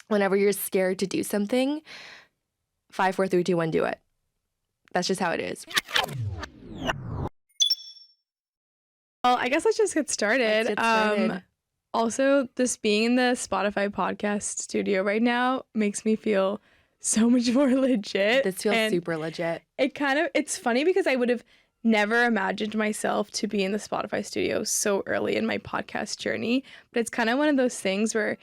whenever you're scared to do something, 5, 4, 3, 2, 1, do it. That's just how it is. Well, I guess let's just get started. Let's get started. Also, this being in the Spotify podcast studio right now makes me feel so much more legit. This feels super legit. It's funny because I would have never imagined myself to be in the Spotify studio so early in my podcast journey. But it's kind of one of those things where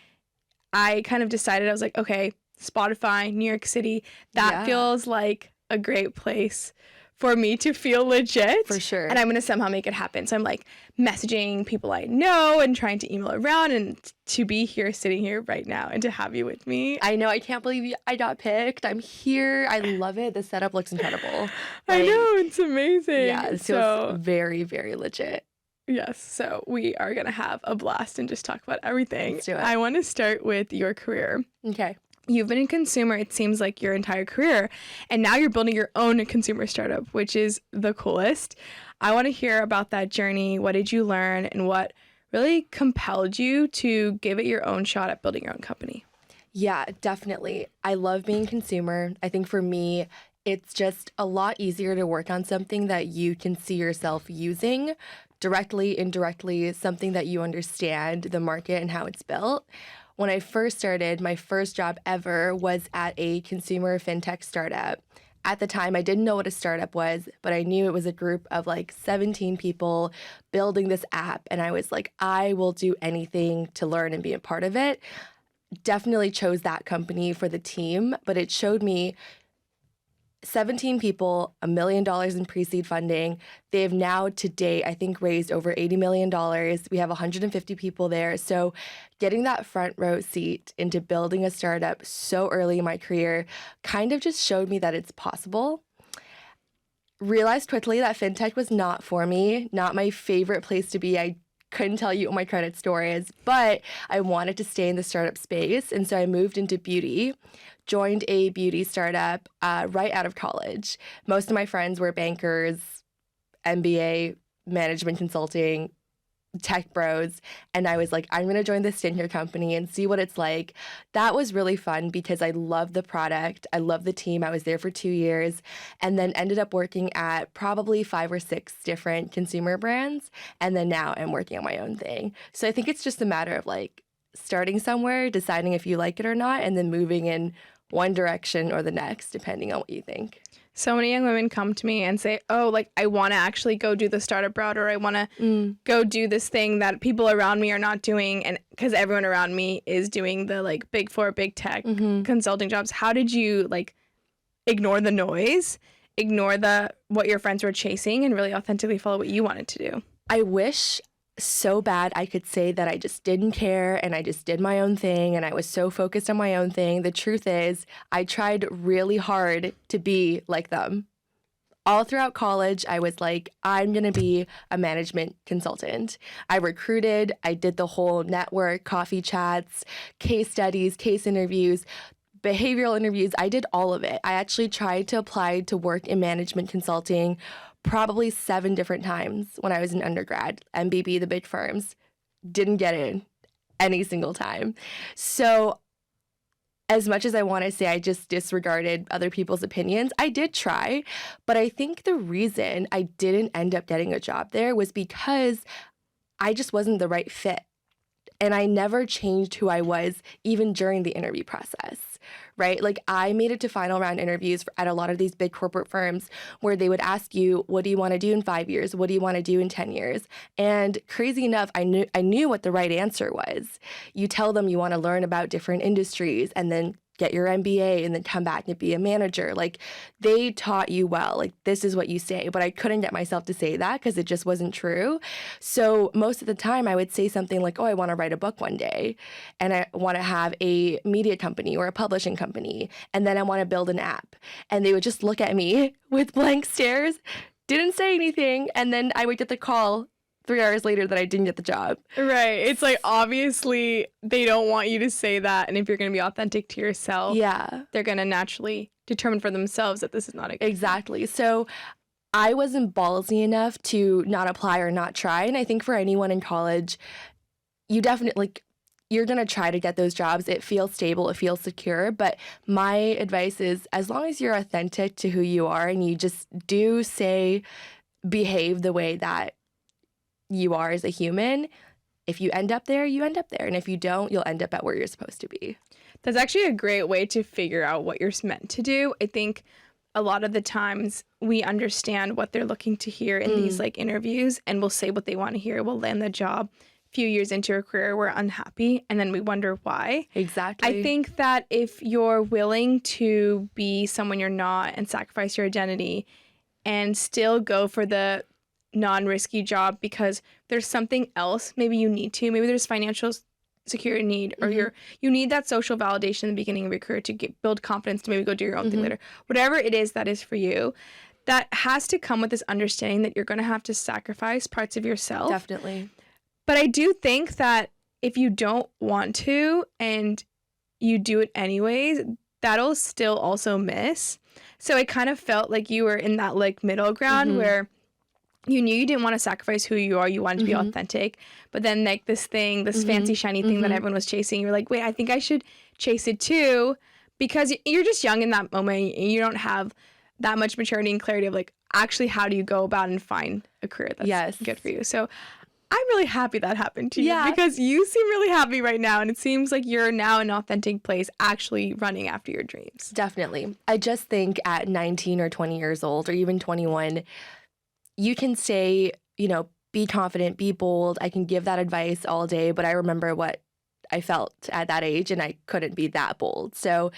I kind of decided, I was like, okay, Spotify, New York City, that feels like a great place for me to feel legit. For sure. And I'm going to somehow make it happen. So I'm like messaging people I know and trying to email around, and to be here, sitting here right now, and to have you with me. I know. I can't believe I got picked. I'm here. I love it. The setup looks incredible. I know. It's amazing. Yeah, it feels very, very legit. Yes. So we are going to have a blast and just talk about everything. Let's do it. I want to start with your career. Okay. You've been in consumer, it seems like, your entire career, and now you're building your own consumer startup, which is the coolest. I want to hear about that journey. What did you learn, and what really compelled you to give it your own shot at building your own company? Yeah, definitely. I love being consumer. I think for me, it's just a lot easier to work on something that you can see yourself using directly, indirectly, something that you understand the market and how it's built. When I first started, my first job ever was at a consumer fintech startup. At the time, I didn't know what a startup was, but I knew it was a group of like 17 people building this app. And I was like, I will do anything to learn and be a part of it. Definitely chose that company for the team, but it showed me 17 people, $1 million in pre-seed funding. They've now to date, I think, raised over $80 million. We have 150 people there. So getting that front row seat into building a startup so early in my career kind of just showed me that it's possible. Realized quickly that fintech was not for me, not my favorite place to be. I couldn't tell you what my credit score is, but I wanted to stay in the startup space. And so I moved into beauty, joined a beauty startup right out of college. Most of my friends were bankers, MBA, management consulting, tech bros. And I was like, I'm going to join this skincare company and see what it's like. That was really fun because I love the product. I love the team. I was there for 2 years and then ended up working at probably 5 or 6 different consumer brands. And then now I'm working on my own thing. So I think it's just a matter of like starting somewhere, deciding if you like it or not, and then moving in one direction or the next, depending on what you think. So many young women come to me and say, oh, like, I want to actually go do the startup route, or I want to go do this thing that people around me are not doing. And because everyone around me is doing the like big 4, big tech consulting jobs. How did you like ignore the noise, ignore what your friends were chasing, and really authentically follow what you wanted to do? I wish so bad I could say that I just didn't care and I just did my own thing and I was so focused on my own thing. The truth is, I tried really hard to be like them. All throughout college, I was like, I'm going to be a management consultant. I recruited, I did the whole network, coffee chats, case studies, case interviews, behavioral interviews. I did all of it. I actually tried to apply to work in management consulting probably 7 different times when I was in undergrad. MBB, the big firms, didn't get in any single time. So as much as I want to say I just disregarded other people's opinions, I did try. But I think the reason I didn't end up getting a job there was because I just wasn't the right fit. And I never changed who I was even during the interview process, right? Like I made it to final round interviews at a lot of these big corporate firms where they would ask you, what do you want to do in 5 years? What do you want to do in 10 years? And crazy enough, I knew what the right answer was. You tell them you want to learn about different industries and then get your MBA and then come back and be a manager. Like they taught you well, like this is what you say, but I couldn't get myself to say that because it just wasn't true. So most of the time I would say something like, oh, I want to write a book one day and I want to have a media company or a publishing company. And then I want to build an app. And they would just look at me with blank stares, didn't say anything. And then I would get the call 3 hours later that I didn't get the job. Right. It's like, obviously, they don't want you to say that. And if you're going to be authentic to yourself, they're going to naturally determine for themselves that this is not a good Exactly. So I wasn't ballsy enough to not apply or not try. And I think for anyone in college, you definitely, like, you're going to try to get those jobs. It feels stable, it feels secure. But my advice is, as long as you're authentic to who you are and you just do behave the way that you are as a human, if you end up there, you end up there. And if you don't, you'll end up at where you're supposed to be. That's actually a great way to figure out what you're meant to do. I think a lot of the times we understand what they're looking to hear in these like interviews, and we'll say what they want to hear. We'll land the job. A few years into our career, we're unhappy, and then we wonder why. Exactly. I think that if you're willing to be someone you're not and sacrifice your identity and still go for the non-risky job because there's something else, maybe you need to, maybe there's financial security need, or you need that social validation in the beginning of your career to build confidence to maybe go do your own thing later. Whatever it is that is for you, that has to come with this understanding that you're going to have to sacrifice parts of yourself. Definitely. But I do think that if you don't want to and you do it anyways, that'll still also miss. So it kind of felt like you were in that like middle ground where you knew you didn't want to sacrifice who you are. You wanted to be authentic. But then like this thing, this fancy, shiny thing that everyone was chasing, you were like, wait, I think I should chase it too. Because you're just young in that moment. You don't have that much maturity and clarity of like, actually, how do you go about and find a career that's good for you? So I'm really happy that happened to you because you seem really happy right now. And it seems like you're now in an authentic place actually running after your dreams. Definitely. I just think at 19 or 20 years old or even 21, you can say, be confident, be bold. I can give that advice all day, but I remember what I felt at that age and I couldn't be that bold. So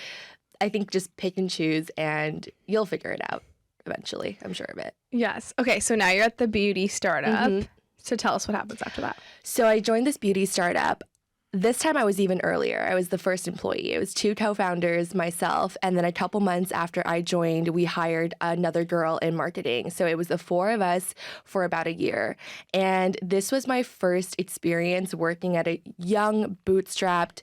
I think just pick and choose and you'll figure it out eventually. I'm sure of it. Yes. Okay. So now you're at the beauty startup. So tell us what happens after that. So I joined this beauty startup. This time I was even earlier. I was the first employee. It was 2 co-founders, myself, and then a couple months after I joined, we hired another girl in marketing. So it was the 4 of us for about a year. And this was my first experience working at a young, bootstrapped,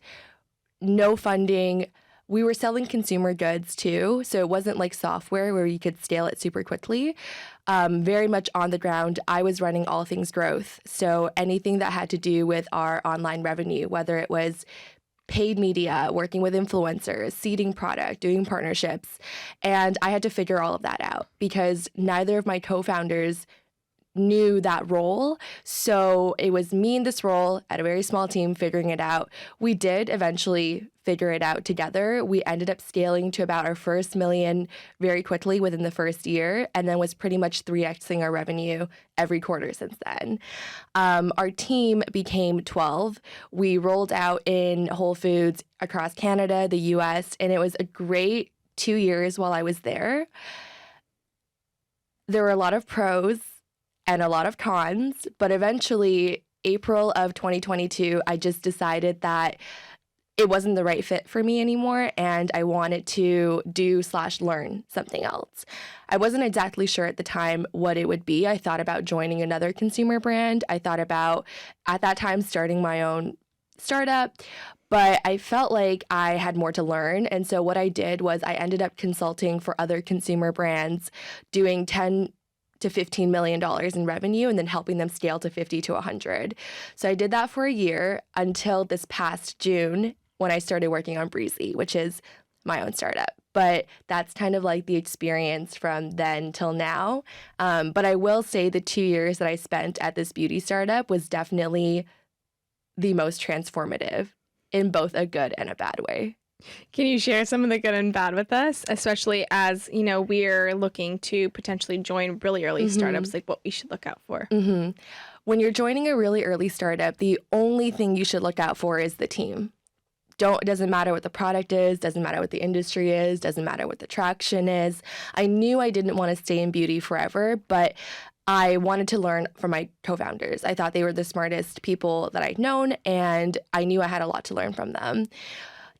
no funding. We were selling consumer goods too, so it wasn't like software where you could scale it super quickly. Very much on the ground. I was running all things growth. So anything that had to do with our online revenue, whether it was paid media, working with influencers, seeding product, doing partnerships. And I had to figure all of that out because neither of my co-founders knew that role. So it was me in this role at a very small team figuring it out. We did eventually figure it out together. We ended up scaling to about our first million very quickly within the first year, and then was pretty much 3xing our revenue every quarter since then. Our team became 12. We rolled out in Whole Foods across Canada, the US, and it was a great 2 years while I was there. There were a lot of pros and a lot of cons, but eventually, April of 2022, I just decided that it wasn't the right fit for me anymore, and I wanted to do/learn something else. I wasn't exactly sure at the time what it would be. I thought about joining another consumer brand. I thought about, at that time, starting my own startup, but I felt like I had more to learn. And so what I did was I ended up consulting for other consumer brands, doing $10 to $15 million in revenue and then helping them scale to 50 to 100. So I did that for a year until this past June when I started working on Breezy, which is my own startup. But that's kind of like the experience from then till now. But I will say the 2 years that I spent at this beauty startup was definitely the most transformative in both a good and a bad way. Can you share some of the good and bad with us, especially as, we're looking to potentially join really early startups, like what we should look out for? When you're joining a really early startup, the only thing you should look out for is the team. It doesn't matter what the product is, doesn't matter what the industry is, doesn't matter what the traction is. I knew I didn't want to stay in beauty forever, but I wanted to learn from my co-founders. I thought they were the smartest people that I'd known, and I knew I had a lot to learn from them.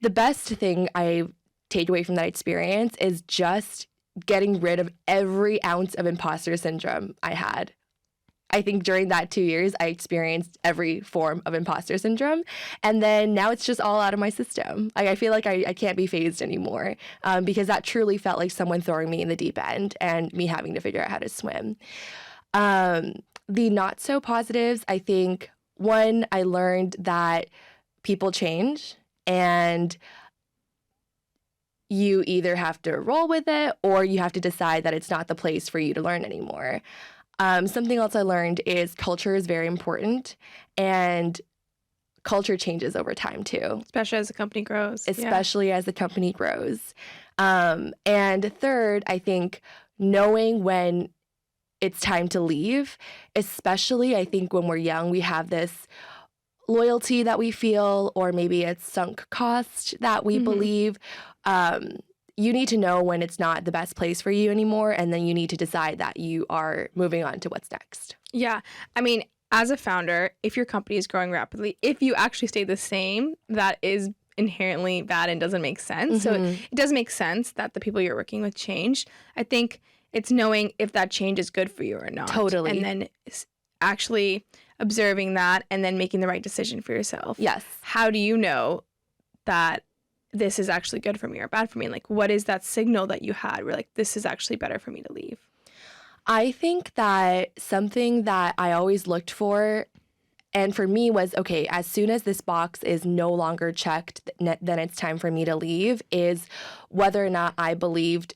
The best thing I take away from that experience is just getting rid of every ounce of imposter syndrome I had. I think during that 2 years, I experienced every form of imposter syndrome. And then now it's just all out of my system. I feel like I can't be fazed anymore because that truly felt like someone throwing me in the deep end and me having to figure out how to swim. The not so positives, I think, one, I learned that people change, and you either have to roll with it or you have to decide that it's not the place for you to learn anymore. Something else I learned is culture is very important, and culture changes over time too. Especially as the company grows. Especially as the company grows. And third, I think knowing when it's time to leave, especially I think when we're young, we have this loyalty that we feel, or maybe it's sunk cost that we believe. You need to know when it's not the best place for you anymore, and then you need to decide that you are moving on to what's next. Yeah. I mean, as a founder, if your company is growing rapidly, if you actually stay the same, that is inherently bad and doesn't make sense. So it does make sense that the people you're working with change. I think it's knowing if that change is good for you or not. Totally. And then actually observing that and then making the right decision for yourself. Yes. How do you know that this is actually good for me or bad for me? Like, what is that signal that you had where, like, this is actually better for me to leave? I think that something that I always looked for, and for me was, okay, as soon as this box is no longer checked, then it's time for me to leave, is whether or not I believed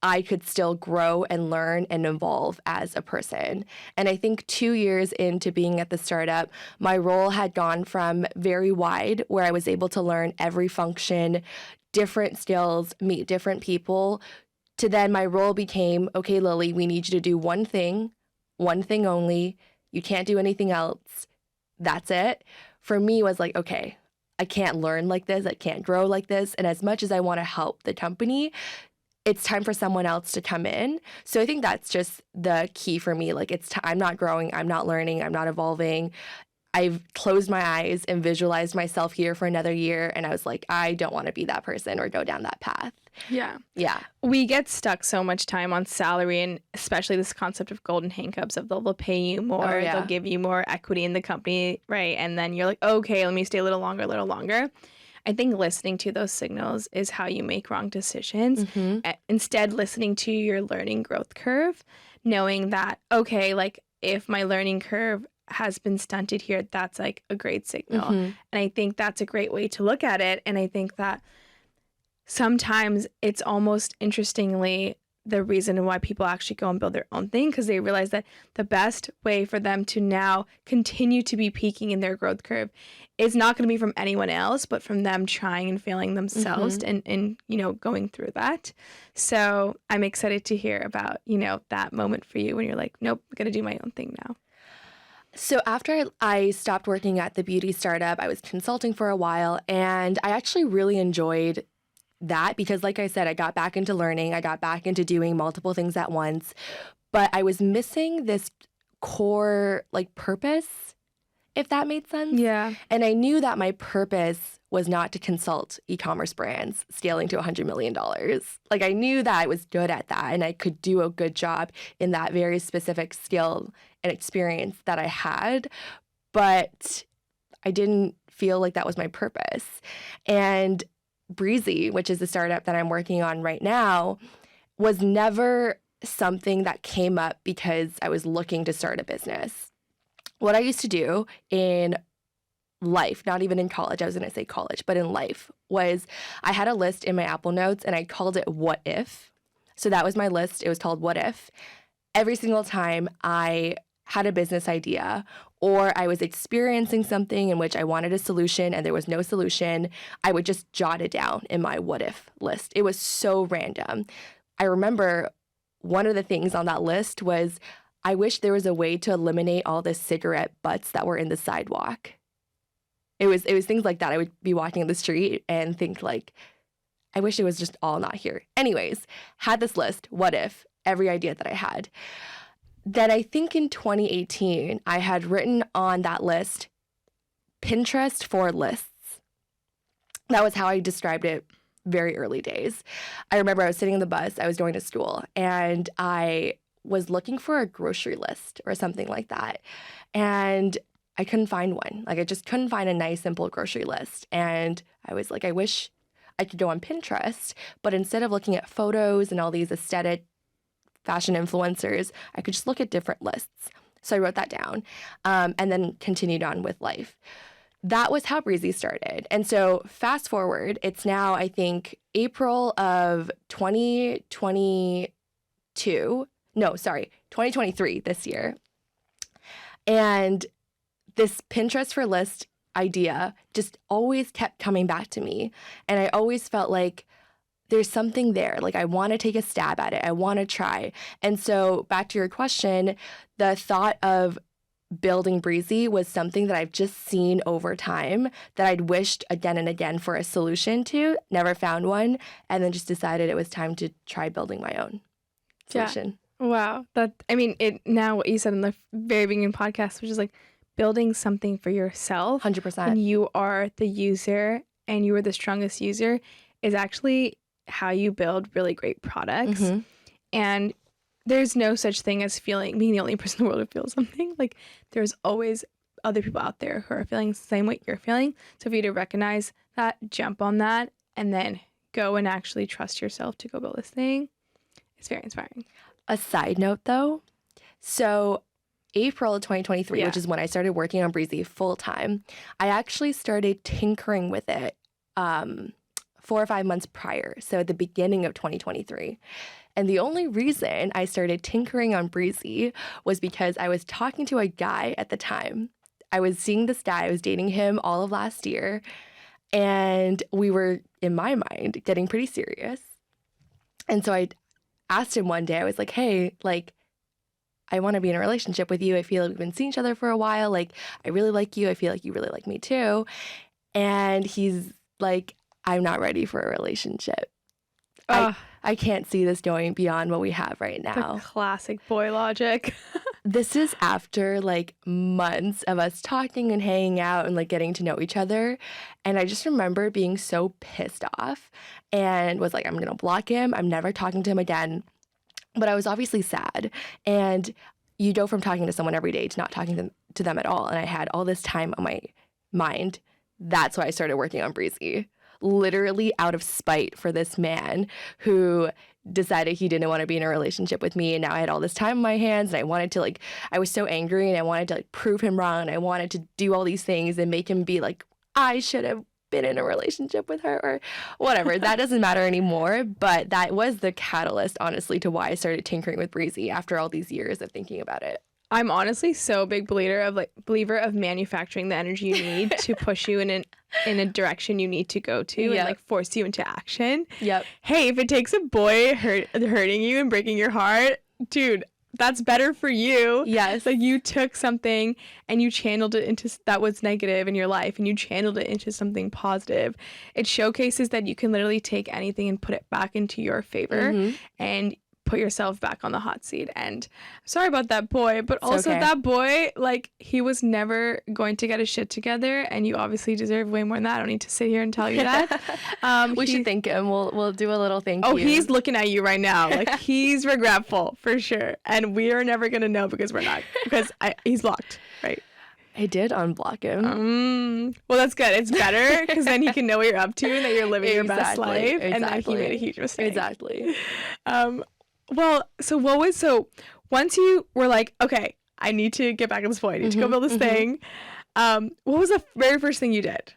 I could still grow and learn and evolve as a person. And I think 2 years into being at the startup, my role had gone from very wide, where I was able to learn every function, different skills, meet different people, to then my role became, okay, Lillie, we need you to do one thing only. You can't do anything else. That's it. For me, was like, okay, I can't learn like this. I can't grow like this. And as much as I want to help the company, it's time for someone else to come in. So I think that's just the key for me. Like, I'm not growing, I'm not learning, I'm not evolving. I've closed my eyes and visualized myself here for another year. And I was like, I don't want to be that person or go down that path. Yeah. Yeah. We get stuck so much time on salary, and especially this concept of golden handcuffs of they'll pay you more, they'll give you more equity in the company, right? And then you're like, okay, let me stay a little longer. I think listening to those signals is how you make wrong decisions. Instead, listening to your learning growth curve, knowing that, okay, like if my learning curve has been stunted here, that's like a great signal. And I think that's a great way to look at it. And I think that sometimes it's almost interestingly the reason why people actually go and build their own thing, because they realize that the best way for them to now continue to be peaking in their growth curve is not going to be from anyone else, but from them trying and failing themselves and you know, going through that. So I'm excited to hear about, you know, that moment for you when you're like, nope, I'm going to do my own thing now. So after I stopped working at the beauty startup, I was consulting for a while, and I actually really enjoyed that because, like I said, I got back into learning. I got back into doing multiple things at once, but I was missing this core, like, purpose, if that made sense. Yeah. And I knew that my purpose was not to consult e-commerce brands scaling to $100 million. Like, I knew that I was good at that and I could do a good job in that very specific skill and experience that I had, but I didn't feel like that was my purpose. And Breezy, which is the startup that I'm working on right now, was never something that came up because I was looking to start a business. What I used to do in life, not even in college, I was going to say college, but in life, was I had a list in my Apple Notes and I called it What If. So that was my list. It was called What If. Every single time I had a business idea or I was experiencing something in which I wanted a solution and there was no solution, I would just jot it down in my what if list. It was so random. I remember one of the things on that list was, I wish there was a way to eliminate all the cigarette butts that were in the sidewalk. It was things like that. I would be walking the street and think like, I wish it was just all not here. Anyways, had this list, what if, every idea that I had. Then I think in 2018, I had written on that list, Pinterest for lists. That was how I described it very early days. I remember I was sitting in the bus, I was going to school, and I was looking for a grocery list or something like that. And I couldn't find one. Like, I just couldn't find a nice, simple grocery list. And I was like, I wish I could go on Pinterest, but instead of looking at photos and all these aesthetic fashion influencers, I could just look at different lists. So I wrote that down and then continued on with life. that was how Breezy started. And so fast forward, it's now, I think, April of 2022. No, sorry, 2023 this year. And this Pinterest for list idea just always kept coming back to me. And I always felt like there's something there. Like, I want to take a stab at it. I want to try. And so back to your question, the thought of building Breezy was something that I've just seen over time that I'd wished again and again for a solution to, never found one, and then just decided it was time to try building my own solution. Yeah. Wow. It now what you said in the very beginning podcast, which is like building something for yourself. 100%. And you are the user and you are the strongest user is actually how you build really great products. Mm-hmm. And there's no such thing as being the only person in the world who feels something. Like, there's always other people out there who are feeling the same way you're feeling. So for you to recognize that, jump on that, and then go and actually trust yourself to go build this thing, it's very inspiring. A side note, though, so April of 2023, which is when I started working on Breezy full time, I actually started tinkering with it 4 or 5 months prior. So at the beginning of 2023. And the only reason I started tinkering on Breezy was because I was talking to a guy at the time. I was seeing this guy. I was dating him all of last year. And we were, in my mind, getting pretty serious. And so I asked him one day, I was like, hey, like, I want to be in a relationship with you. I feel like we've been seeing each other for a while. Like, I really like you. I feel like you really like me too. And he's like, I'm not ready for a relationship. I can't see this going beyond what we have right now. The classic boy logic. This is after like months of us talking and hanging out and like getting to know each other. And I just remember being so pissed off and was like, I'm going to block him. I'm never talking to him again. But I was obviously sad. And you go from talking to someone every day to not talking to them at all. And I had all this time on my mind. That's why I started working on Breezy. Literally out of spite for this man who decided he didn't want to be in a relationship with me. And now I had all this time on my hands and I wanted to like, I was so angry and I wanted to like prove him wrong. And I wanted to do all these things and make him be like, I should have been in a relationship with her or whatever. That doesn't matter anymore. But that was the catalyst, honestly, to why I started tinkering with Breezy after all these years of thinking about it. I'm honestly so a big believer of manufacturing the energy you need to push you in a direction you need to go to and like force you into action. Yep. Hey, if it takes a boy hurting you and breaking your heart, dude, that's better for you. Yes. Like, you took something and you channeled it into that was negative in your life and you channeled it into something positive. It showcases that you can literally take anything and put it back into your favor and put yourself back on the hot seat. And sorry about that boy, but also that boy, like, he was never going to get his shit together, and you obviously deserve way more than that. I don't need to sit here and tell you that. We should thank him. We'll do a little thank you. Oh, he's looking at you right now. Like, he's regretful for sure. And we are never going to know because we're not. Because he's blocked, right? I did unblock him. Well, that's good. It's better because then he can know what you're up to and that you're living your best life and that he made a huge mistake. Exactly. Well, so once you were like, okay, I need to get back on this point. I need to go build this thing. What was the very first thing you did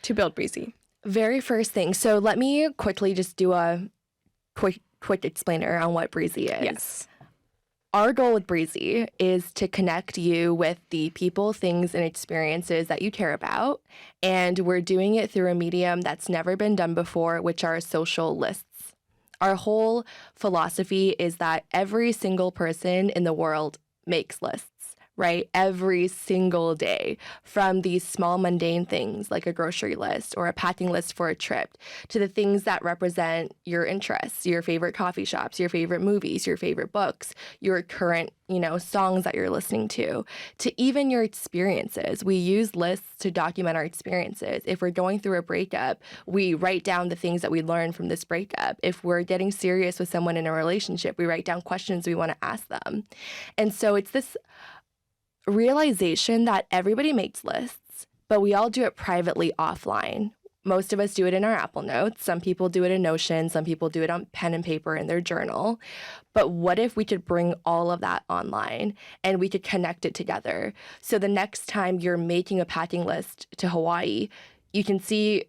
to build Breezy? Very first thing. So let me quickly just do a quick explainer on what Breezy is. Yes. Our goal with Breezy is to connect you with the people, things, and experiences that you care about. And we're doing it through a medium that's never been done before, which are social lists. Our whole philosophy is that every single person in the world makes lists, right? Every single day, from these small mundane things like a grocery list or a packing list for a trip to the things that represent your interests, your favorite coffee shops, your favorite movies, your favorite books, your current, songs that you're listening to even your experiences. We use lists to document our experiences. If we're going through a breakup, we write down the things that we learned from this breakup. If we're getting serious with someone in a relationship, we write down questions we want to ask them. And so it's this realization that everybody makes lists, but we all do it privately offline. most of us do it in our Apple Notes. Some people do it in Notion. Some people do it on pen and paper in their journal. But what if we could bring all of that online and we could connect it together? So the next time you're making a packing list to Hawaii, you can see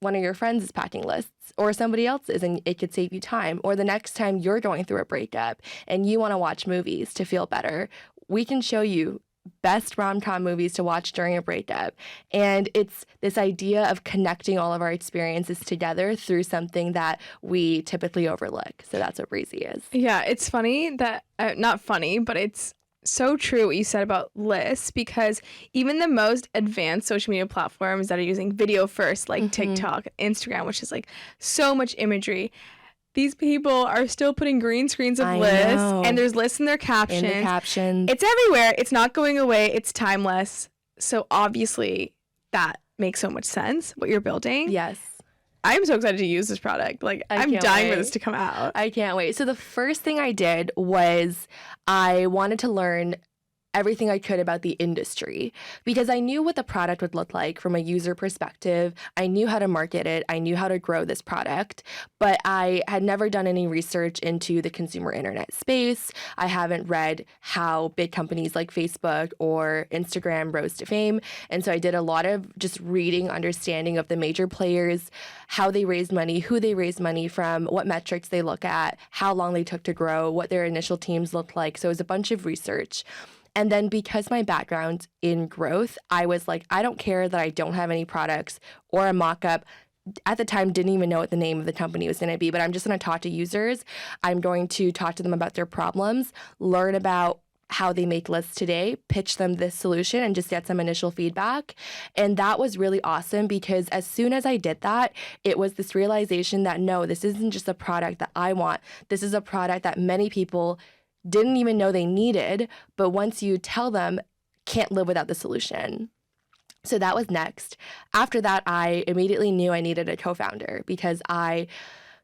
one of your friends' packing lists or somebody else's, and it could save you time. Or the next time you're going through a breakup and you want to watch movies to feel better, we can show you best rom-com movies to watch during a breakup. And it's this idea of connecting all of our experiences together through something that we typically overlook. So that's what Breezy is. Yeah, it's funny that, not funny, but it's so true what you said about lists, because even the most advanced social media platforms that are using video first, like TikTok, Instagram, which is like so much imagery, these people are still putting green screens of lists, and there's lists in their captions. It's everywhere. It's not going away. It's timeless. So obviously that makes so much sense, what you're building. Yes. I'm so excited to use this product. Like, I'm dying for this to come out. I can't wait. So the first thing I did was I wanted to learn everything I could about the industry, because I knew what the product would look like from a user perspective. I knew how to market it. I knew how to grow this product, but I had never done any research into the consumer internet space. I haven't read how big companies like Facebook or Instagram rose to fame. And so I did a lot of just reading, understanding of the major players, how they raised money, who they raised money from, what metrics they look at, how long they took to grow, what their initial teams looked like. So it was a bunch of research. And then because my background in growth, I was like, I don't care that I don't have any products or a mock-up. At the time, didn't even know what the name of the company was going to be, but I'm just going to talk to users. I'm going to talk to them about their problems, learn about how they make lists today, pitch them this solution, and just get some initial feedback. And that was really awesome, because as soon as I did that, it was this realization that, no, this isn't just a product that I want. This is a product that many people didn't even know they needed, but once you tell them, can't live without the solution. So that was next. After that, I immediately knew I needed a co-founder, because I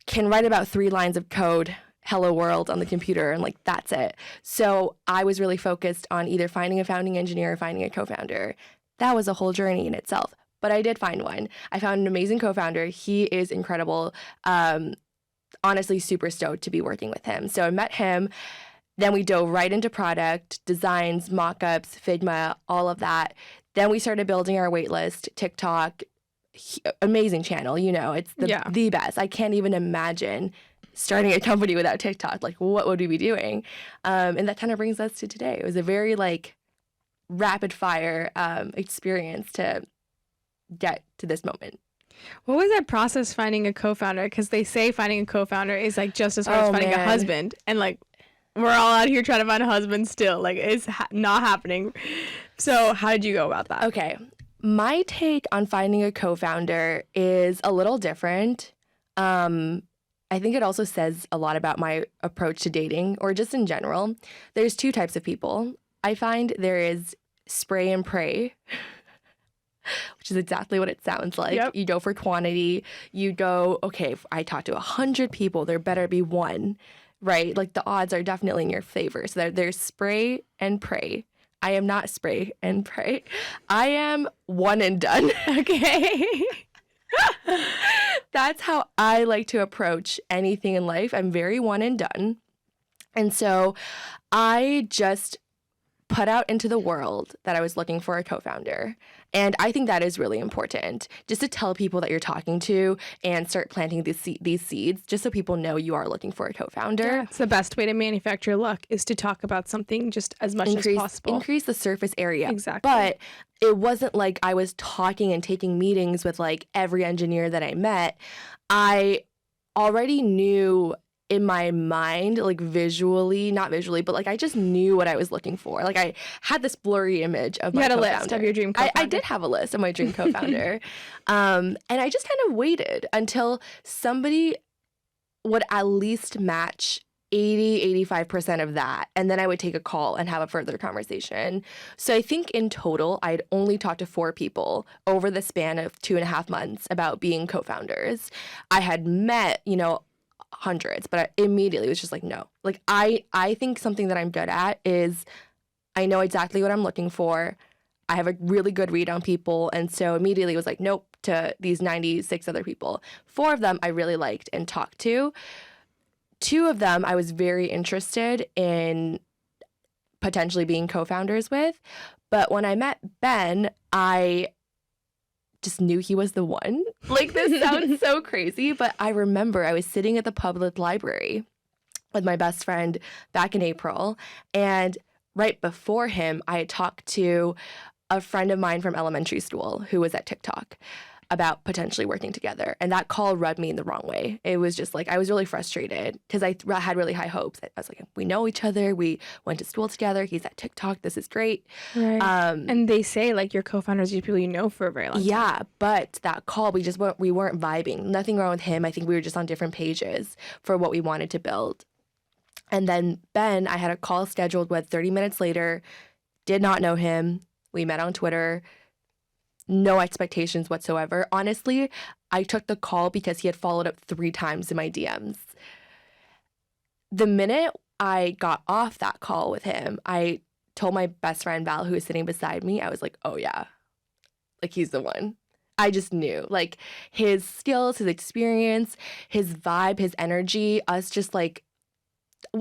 can write about 3 lines of code, hello world, on the computer, and like, that's it. So I was really focused on either finding a founding engineer or finding a co-founder. That was a whole journey in itself, but I did find one. I found an amazing co-founder. He is incredible. Honestly, super stoked to be working with him. So I met him. Then we dove right into product, designs, mock-ups, Figma, all of that. Then we started building our waitlist, TikTok, amazing channel. You know, it's the best. I can't even imagine starting a company without TikTok. Like, what would we be doing? And that kind of brings us to today. It was a very rapid fire experience to get to this moment. What was that process finding a co-founder? Because they say finding a co-founder is like just as hard as finding a husband, and like, we're all out here trying to find a husband still. Like, it's not happening. So how did you go about that? Okay. My take on finding a co-founder is a little different. I think it also says a lot about my approach to dating, or just in general. There's 2 types of people. I find there is spray and pray, which is exactly what it sounds like. Yep. You go for quantity. You go, okay, if I talk to 100 people, there better be one. Right? Like, the odds are definitely in your favor. So there's spray and pray. I am not spray and pray. I am one and done. Okay. That's how I like to approach anything in life. I'm very one and done. And so I just put out into the world that I was looking for a co-founder. And I think that is really important, just to tell people that you're talking to and start planting these seeds, just so people know you are looking for a co-founder. Yeah, it's the best way to manufacture luck, is to talk about something just as much as possible. Increase the surface area. Exactly. But it wasn't like I was talking and taking meetings with like every engineer that I met. I already knew in my mind, like not visually, but like I just knew what I was looking for. Like, I had this blurry image of my co-founder. You had a list of your dream co-founder. I did have a list of my dream co-founder. And I just kind of waited until somebody would at least match 85% of that. And then I would take a call and have a further conversation. So I think in total, I'd only talked to 4 people over the span of 2.5 months about being co-founders. I had met, hundreds, but I immediately was just like, no. Like, I think something that I'm good at is I know exactly what I'm looking for. I have a really good read on people. And so immediately was like, nope, to these 96 other people. 4 of them I really liked and talked to. 2 of them I was very interested in potentially being co-founders with. But when I met Ben, I just knew he was the one. Like, this sounds so crazy, but I remember I was sitting at the public library with my best friend back in April, and right before him, I had talked to a friend of mine from elementary school who was at TikTok about potentially working together. And that call rubbed me in the wrong way. It was just like, I was really frustrated because I had really high hopes. I was like, we know each other. We went to school together. He's at TikTok. This is great. Right. And they say like your co-founders are people you know for a very long time. Yeah, but that call, we weren't vibing. Nothing wrong with him. I think we were just on different pages for what we wanted to build. And then Ben, I had a call scheduled with 30 minutes later, did not know him. We met on Twitter. No expectations whatsoever. Honestly, I took the call because he had followed up 3 times in my DMs. The minute I got off that call with him, I told my best friend Val, who was sitting beside me, I was like, oh yeah, like he's the one. I just knew, like, his skills, his experience, his vibe, his energy, us just like,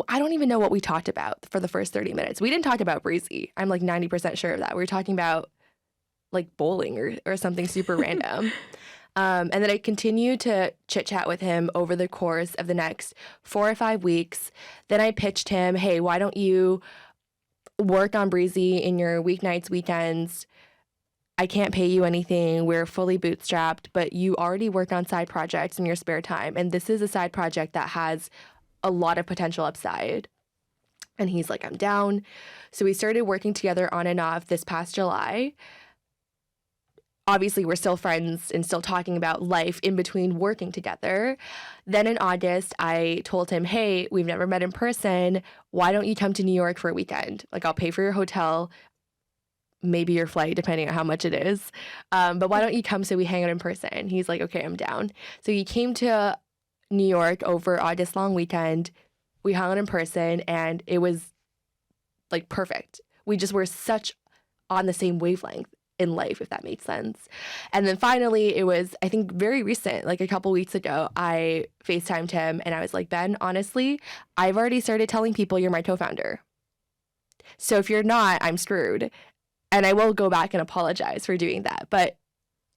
I don't even know what we talked about for the first 30 minutes. We didn't talk about Breezy. I'm like 90% sure of that. We were talking about like bowling or something super random. And then I continued to chit chat with him over the course of the next 4 or 5 weeks. Then I pitched him, hey, why don't you work on Breezy in your weeknights, weekends? I can't pay you anything. We're fully bootstrapped, but you already work on side projects in your spare time. And this is a side project that has a lot of potential upside. And he's like, I'm down. So we started working together on and off this past July. Obviously, we're still friends and still talking about life in between working together. Then in August, I told him, hey, we've never met in person. Why don't you come to New York for a weekend? Like, I'll pay for your hotel, maybe your flight, depending on how much it is. But why don't you come so we hang out in person? He's like, okay, I'm down. So he came to New York over August long weekend. We hung out in person, and it was like perfect. We just were such on the same wavelength in life, if that makes sense. And then finally, it was, I think, very recent, like a couple weeks ago, I FaceTimed him and I was like, Ben, honestly, I've already started telling people you're my co-founder. So if you're not, I'm screwed. And I will go back and apologize for doing that. But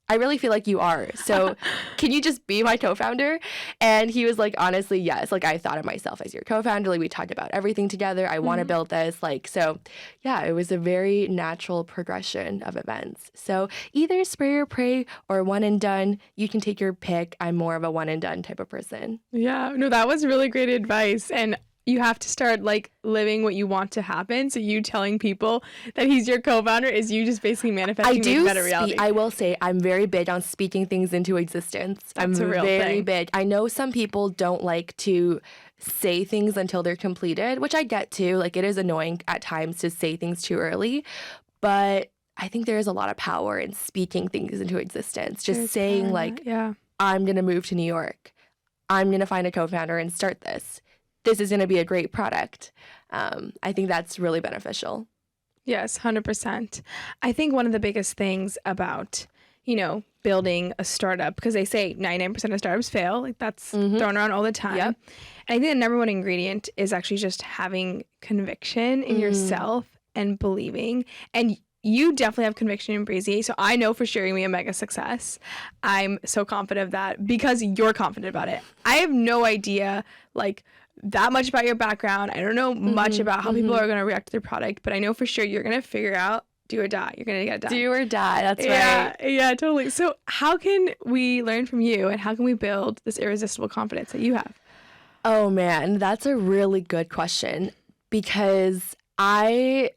I really feel like you are. So can you just be my co-founder? And he was like, honestly, yes. Like, I thought of myself as your co-founder. Like, we talked about everything together. I want to build this. Like, so yeah, it was a very natural progression of events. So either spray or pray or one and done. You can take your pick. I'm more of a one and done type of person. Yeah, no, that was really great advice. And you have to start like living what you want to happen. So you telling people that he's your co-founder is you just basically manifesting a better reality. I will say I'm very big on speaking things into existence. That's a real very thing. big. I know some people don't like to say things until they're completed, which I get too. Like, it is annoying at times to say things too early, but I think there is a lot of power in speaking things into existence. Just saying like, yeah, I'm going to move to New York. I'm going to find a co-founder and start this. This is going to be a great product. I think that's really beneficial. Yes, 100%. I think one of the biggest things about, building a startup, because they say 99% of startups fail, like that's thrown around all the time. Yep. And I think the number one ingredient is actually just having conviction in yourself and believing. And you definitely have conviction in Breezy. So I know for sure you're going to be a mega success. I'm so confident of that because you're confident about it. I have no idea, like, that much about your background. I don't know much about how people are going to react to their product, but I know for sure you're going to figure out do or die. You're going to get it done. Do or die. That's right. Yeah, totally. So how can we learn from you and how can we build this irresistible confidence that you have? Oh man, that's a really good question because I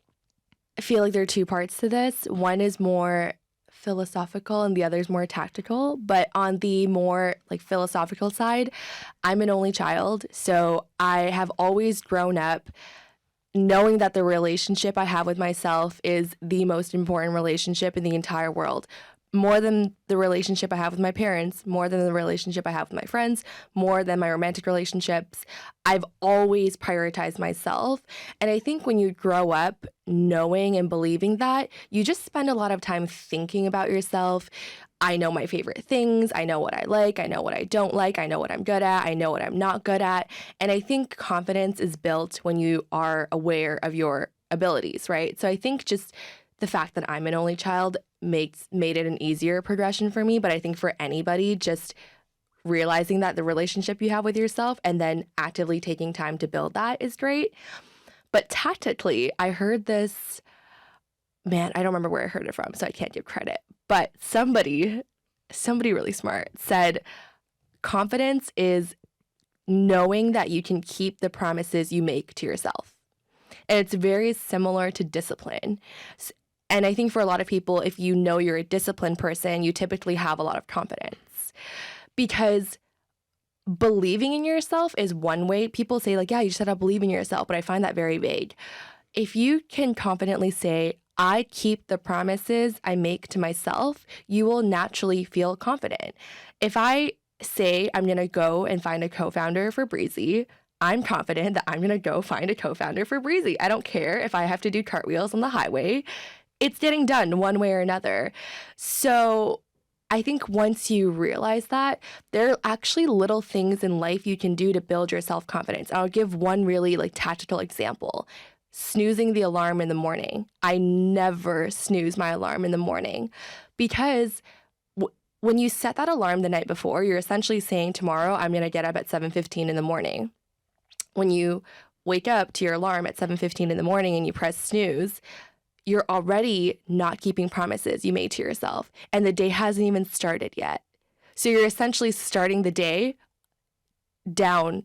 feel like there are 2 parts to this. One is more philosophical and the other is more tactical. But on the more like philosophical side, I'm an only child. So I have always grown up knowing that the relationship I have with myself is the most important relationship in the entire world. More than the relationship I have with my parents, more than the relationship I have with my friends, more than my romantic relationships. I've always prioritized myself. And I think when you grow up knowing and believing that, you just spend a lot of time thinking about yourself. I know my favorite things. I know what I like. I know what I don't like. I know what I'm good at. I know what I'm not good at. And I think confidence is built when you are aware of your abilities, right? So I think just the fact that I'm an only child made it an easier progression for me. But I think for anybody, just realizing that the relationship you have with yourself and then actively taking time to build that is great. But tactically, I heard this, man, I don't remember where I heard it from, so I can't give credit. But somebody really smart said confidence is knowing that you can keep the promises you make to yourself. And it's very similar to discipline. And I think for a lot of people, if you know you're a disciplined person, you typically have a lot of confidence. Because believing in yourself is one way. People say, like, yeah, you just have to believe in yourself, but I find that very vague. If you can confidently say, I keep the promises I make to myself, you will naturally feel confident. If I say I'm going to go and find a co-founder for Breezy, I'm confident that I'm going to go find a co-founder for Breezy. I don't care if I have to do cartwheels on the highway. It's getting done one way or another. So I think once you realize that, there are actually little things in life you can do to build your self-confidence. I'll give one really tactical example. Snoozing the alarm in the morning. I never snooze my alarm in the morning because when you set that alarm the night before, you're essentially saying tomorrow I'm going to get up at 7:15 in the morning. When you wake up to your alarm at 7:15 in the morning and you press snooze, you're already not keeping promises you made to yourself, and the day hasn't even started yet. So you're essentially starting the day down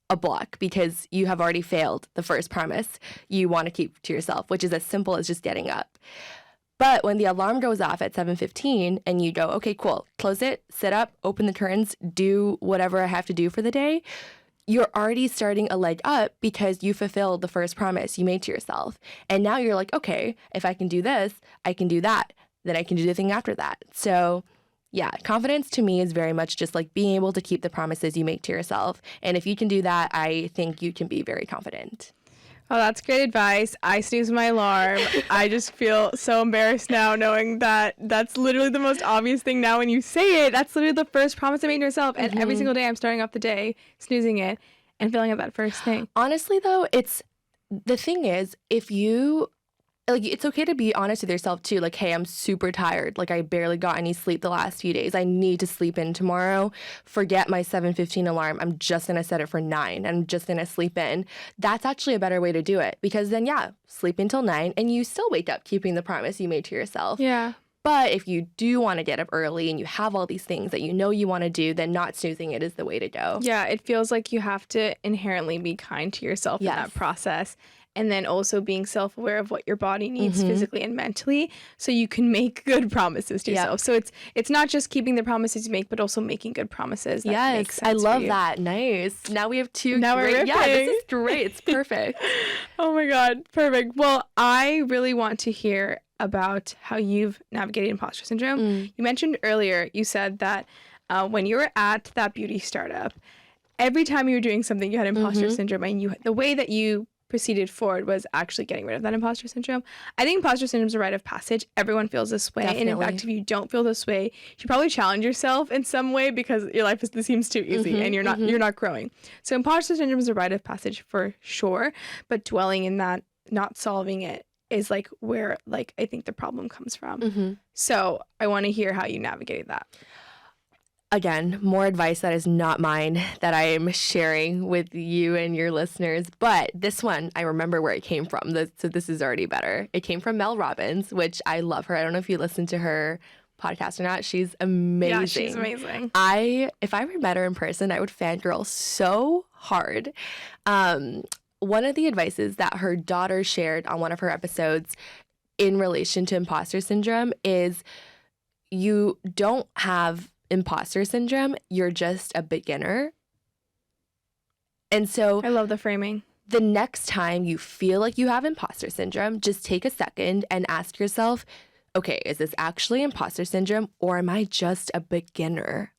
a block because you have already failed the first promise you want to keep to yourself, which is as simple as just getting up. But when the alarm goes off at 7:15 and you go, okay, cool, close it, sit up, open the curtains, do whatever I have to do for the day, you're already starting a leg up because you fulfilled the first promise you made to yourself. And now you're like, okay, if I can do this, I can do that. Then I can do the thing after that. So yeah, confidence to me is very much just being able to keep the promises you make to yourself. And if you can do that, I think you can be very confident. Oh, that's great advice. I snooze my alarm. I just feel so embarrassed now knowing that that's literally the most obvious thing now when you say it. That's literally the first promise I made to myself. And every single day I'm starting off the day snoozing it and filling out that first thing. Honestly, though, the thing is, if you it's okay to be honest with yourself too. Hey, I'm super tired. I barely got any sleep the last few days. I need to sleep in tomorrow. Forget my 7:15 alarm. I'm just going to set it for 9. I'm just going to sleep in. That's actually a better way to do it because then, sleep until 9 and you still wake up keeping the promise you made to yourself. Yeah. But if you do want to get up early and you have all these things that you know you want to do, then not snoozing it is the way to go. Yeah, it feels like you have to inherently be kind to yourself in that process. And then also being self-aware of what your body needs physically and mentally so you can make good promises to yourself. So it's not just keeping the promises you make, but also making good promises. That make sense I love that. Nice. Now we have two now great. We're yeah, this is great. It's perfect. Oh my God. Perfect. Well, I really want to hear about how you've navigated imposter syndrome. You mentioned earlier, you said that when you were at that beauty startup, every time you were doing something, you had imposter syndrome, and the way that you proceeded forward was actually getting rid of that imposter syndrome. I think imposter syndrome is a rite of passage. Everyone feels this way. Definitely. And in fact, if you don't feel this way, you should probably challenge yourself in some way because your life seems too easy and you're not growing. So imposter syndrome is a rite of passage for sure, but dwelling in that, not solving it is where I think the problem comes from. So I want to hear how you navigated that. Again, more advice that is not mine that I am sharing with you and your listeners. But this one, I remember where it came from. So this is already better. It came from Mel Robbins, which I love her. I don't know if you listen to her podcast or not. She's amazing. Yeah, she's amazing. If I ever met her in person, I would fangirl so hard. One of the advices that her daughter shared on one of her episodes in relation to imposter syndrome is you don't have imposter syndrome, you're just a beginner. And so I love the framing. The next time you feel like you have imposter syndrome, just take a second and ask yourself, okay, is this actually imposter syndrome or am I just a beginner?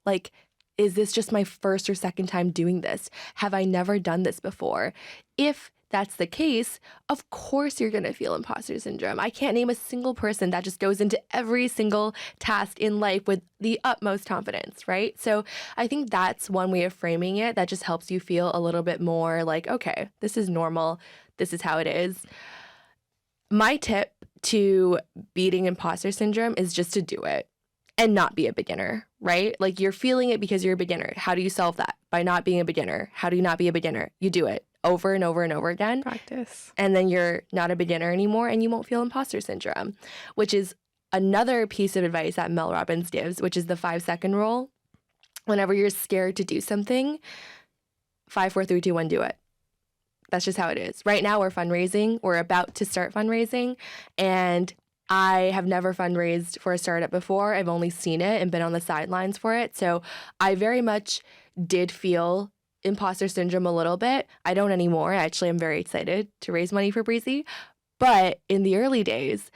Is this just my first or second time doing this? Have I never done this before? If that's the case, of course you're going to feel imposter syndrome. I can't name a single person that just goes into every single task in life with the utmost confidence, right? So I think that's one way of framing it that just helps you feel a little bit more like, okay, this is normal. This is how it is. My tip to beating imposter syndrome is just to do it and not be a beginner, right? Like you're feeling it because you're a beginner. How do you solve that? By not being a beginner. How do you not be a beginner? You do it over and over and over again. Practice. And then you're not a beginner anymore and you won't feel imposter syndrome, which is another piece of advice that Mel Robbins gives, which is the 5-second rule. Whenever you're scared to do something, 5, 4, 3, 2, 1, do it. That's just how it is. Right now we're fundraising. We're about to start fundraising. And I have never fundraised for a startup before. I've only seen it and been on the sidelines for it. So I very much did feel imposter syndrome a little bit. I don't anymore. Actually, I'm very excited to raise money for Breezy. But in the early days,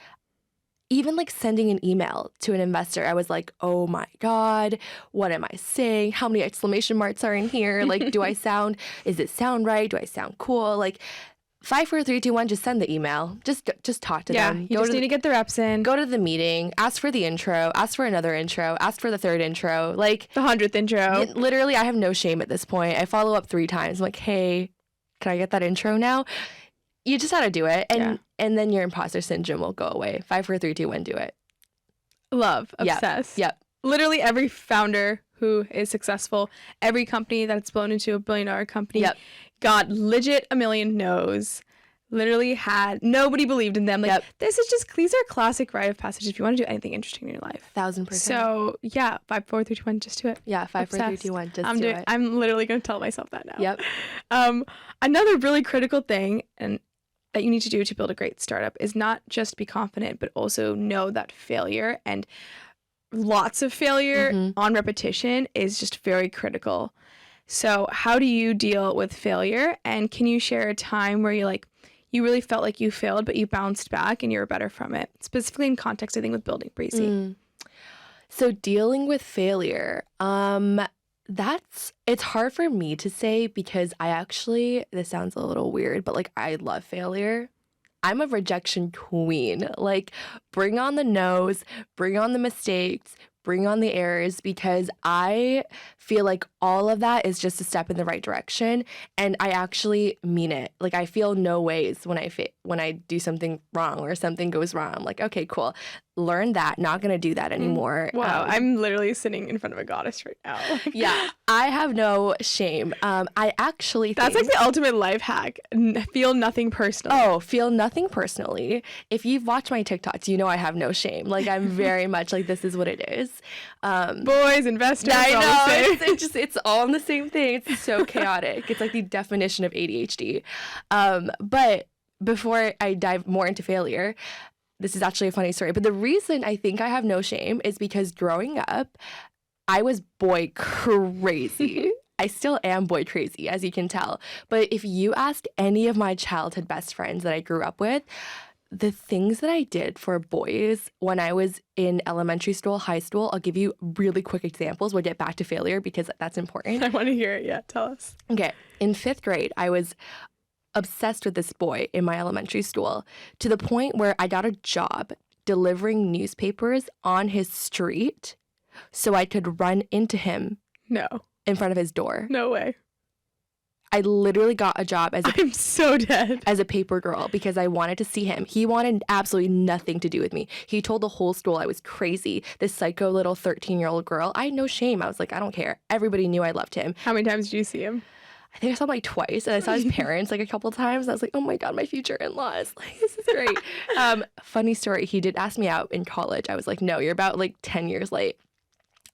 even like sending an email to an investor, I was like, oh my God, what am I saying? How many exclamation marks are in here? Like, is it sound right? Do I sound cool? Like 5, 4, 3, 2, 1, just send the email. Just talk to them. You just need to get the reps in. Go to the meeting, ask for the intro, ask for another intro, ask for the third intro. Like the 100th intro. Literally, I have no shame at this point. I follow up 3 times. I'm like, hey, can I get that intro now? You just got to do it. And then your imposter syndrome will go away. 5, 4, 3, 2, 1, do it. Love. Obsessed. Yep. Literally every founder who is successful, every company that's blown into a $1 billion company got legit a million no's. Literally had nobody believed in them. Like these are classic rite of passage if you want to do anything interesting in your life. 1,000%. So yeah, 5, 4, 3, 2, 1, just do it. Yeah, 5, 4, 3, 2, 1, just do it. I'm literally gonna tell myself that now. Yep. Another really critical thing and that you need to do to build a great startup is not just be confident, but also know that failure and lots of failure on repetition is just very critical. So how do you deal with failure? And can you share a time where you really felt like you failed, but you bounced back and you were better from it? Specifically in context, I think, with building Breezy. So dealing with failure, it's hard for me to say because this sounds a little weird, but like I love failure. I'm a rejection queen. Like bring on the no's, bring on the mistakes, bring on the errors, because I feel like all of that is just a step in the right direction. And I actually mean it. Like I feel no ways when I do something wrong or something goes wrong. I'm like, okay, cool. Learn that. Not going to do that anymore. Wow. I'm literally sitting in front of a goddess right now. Yeah. I have no shame. I actually think that's like the ultimate life hack. Feel nothing personally. Oh, feel nothing personally. If you've watched my TikToks, you know I have no shame. Like I'm very much like, this is what it is. Boys, investors, I know. It's all in the same thing. It's so chaotic. It's like the definition of ADHD. But before I dive more into failure, this is actually a funny story. But the reason I think I have no shame is because growing up, I was boy crazy. I still am boy crazy, as you can tell. But if you ask any of my childhood best friends that I grew up with, the things that I did for boys when I was in elementary school, high school, I'll give you really quick examples. We'll get back to failure because that's important. I want to hear it. Yeah, tell us. Okay. In 5th grade, I was obsessed with this boy in my elementary school to the point where I got a job delivering newspapers on his street so I could run into him in front of his door. No way. I literally got a job I'm so dead. As a paper girl because I wanted to see him. He wanted absolutely nothing to do with me. He told the whole school I was crazy, this psycho little 13-year-old girl. I had no shame. I was like, I don't care. Everybody knew I loved him. How many times did you see him? I think I saw him like twice, and I saw his parents like a couple times. I was like, oh my God, my future in-laws. Like, this is great. Funny story. He did ask me out in college. I was like, no, you're about like 10 years late.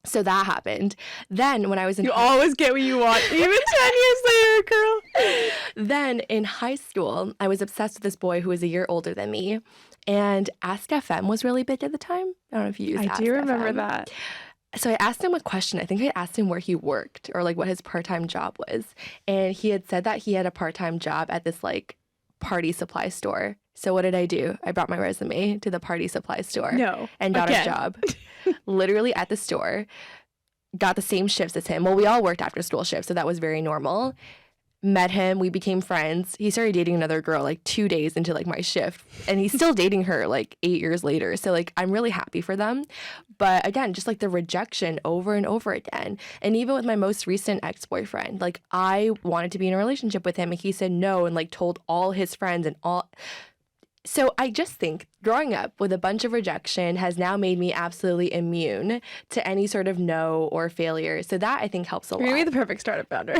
So that happened. Then when I was in... You always get what you want, even 10 years later, girl. Then in high school, I was obsessed with this boy who was a year older than me. And Ask FM was really big at the time. I don't know if you used Ask FM. I do remember that. So I asked him a question. I think I asked him where he worked or like what his part-time job was. And he had said that he had a part-time job at this like party supply store. So what did I do? I brought my resume to the party supply store and got a job. Literally at the store. Got the same shifts as him. Well, we all worked after school shifts, so that was very normal. met him, we became friends. He started dating another girl like 2 days into like my shift, and he's still dating her like 8 years later. So like I'm really happy for them. But again, just like the rejection over and over again. And even with my most recent ex-boyfriend, like I wanted to be in a relationship with him and he said no and like told all his friends and all. So I just think growing up with a bunch of rejection has now made me absolutely immune to any sort of no or failure. So that I think helps a lot. You're gonna be the perfect startup founder.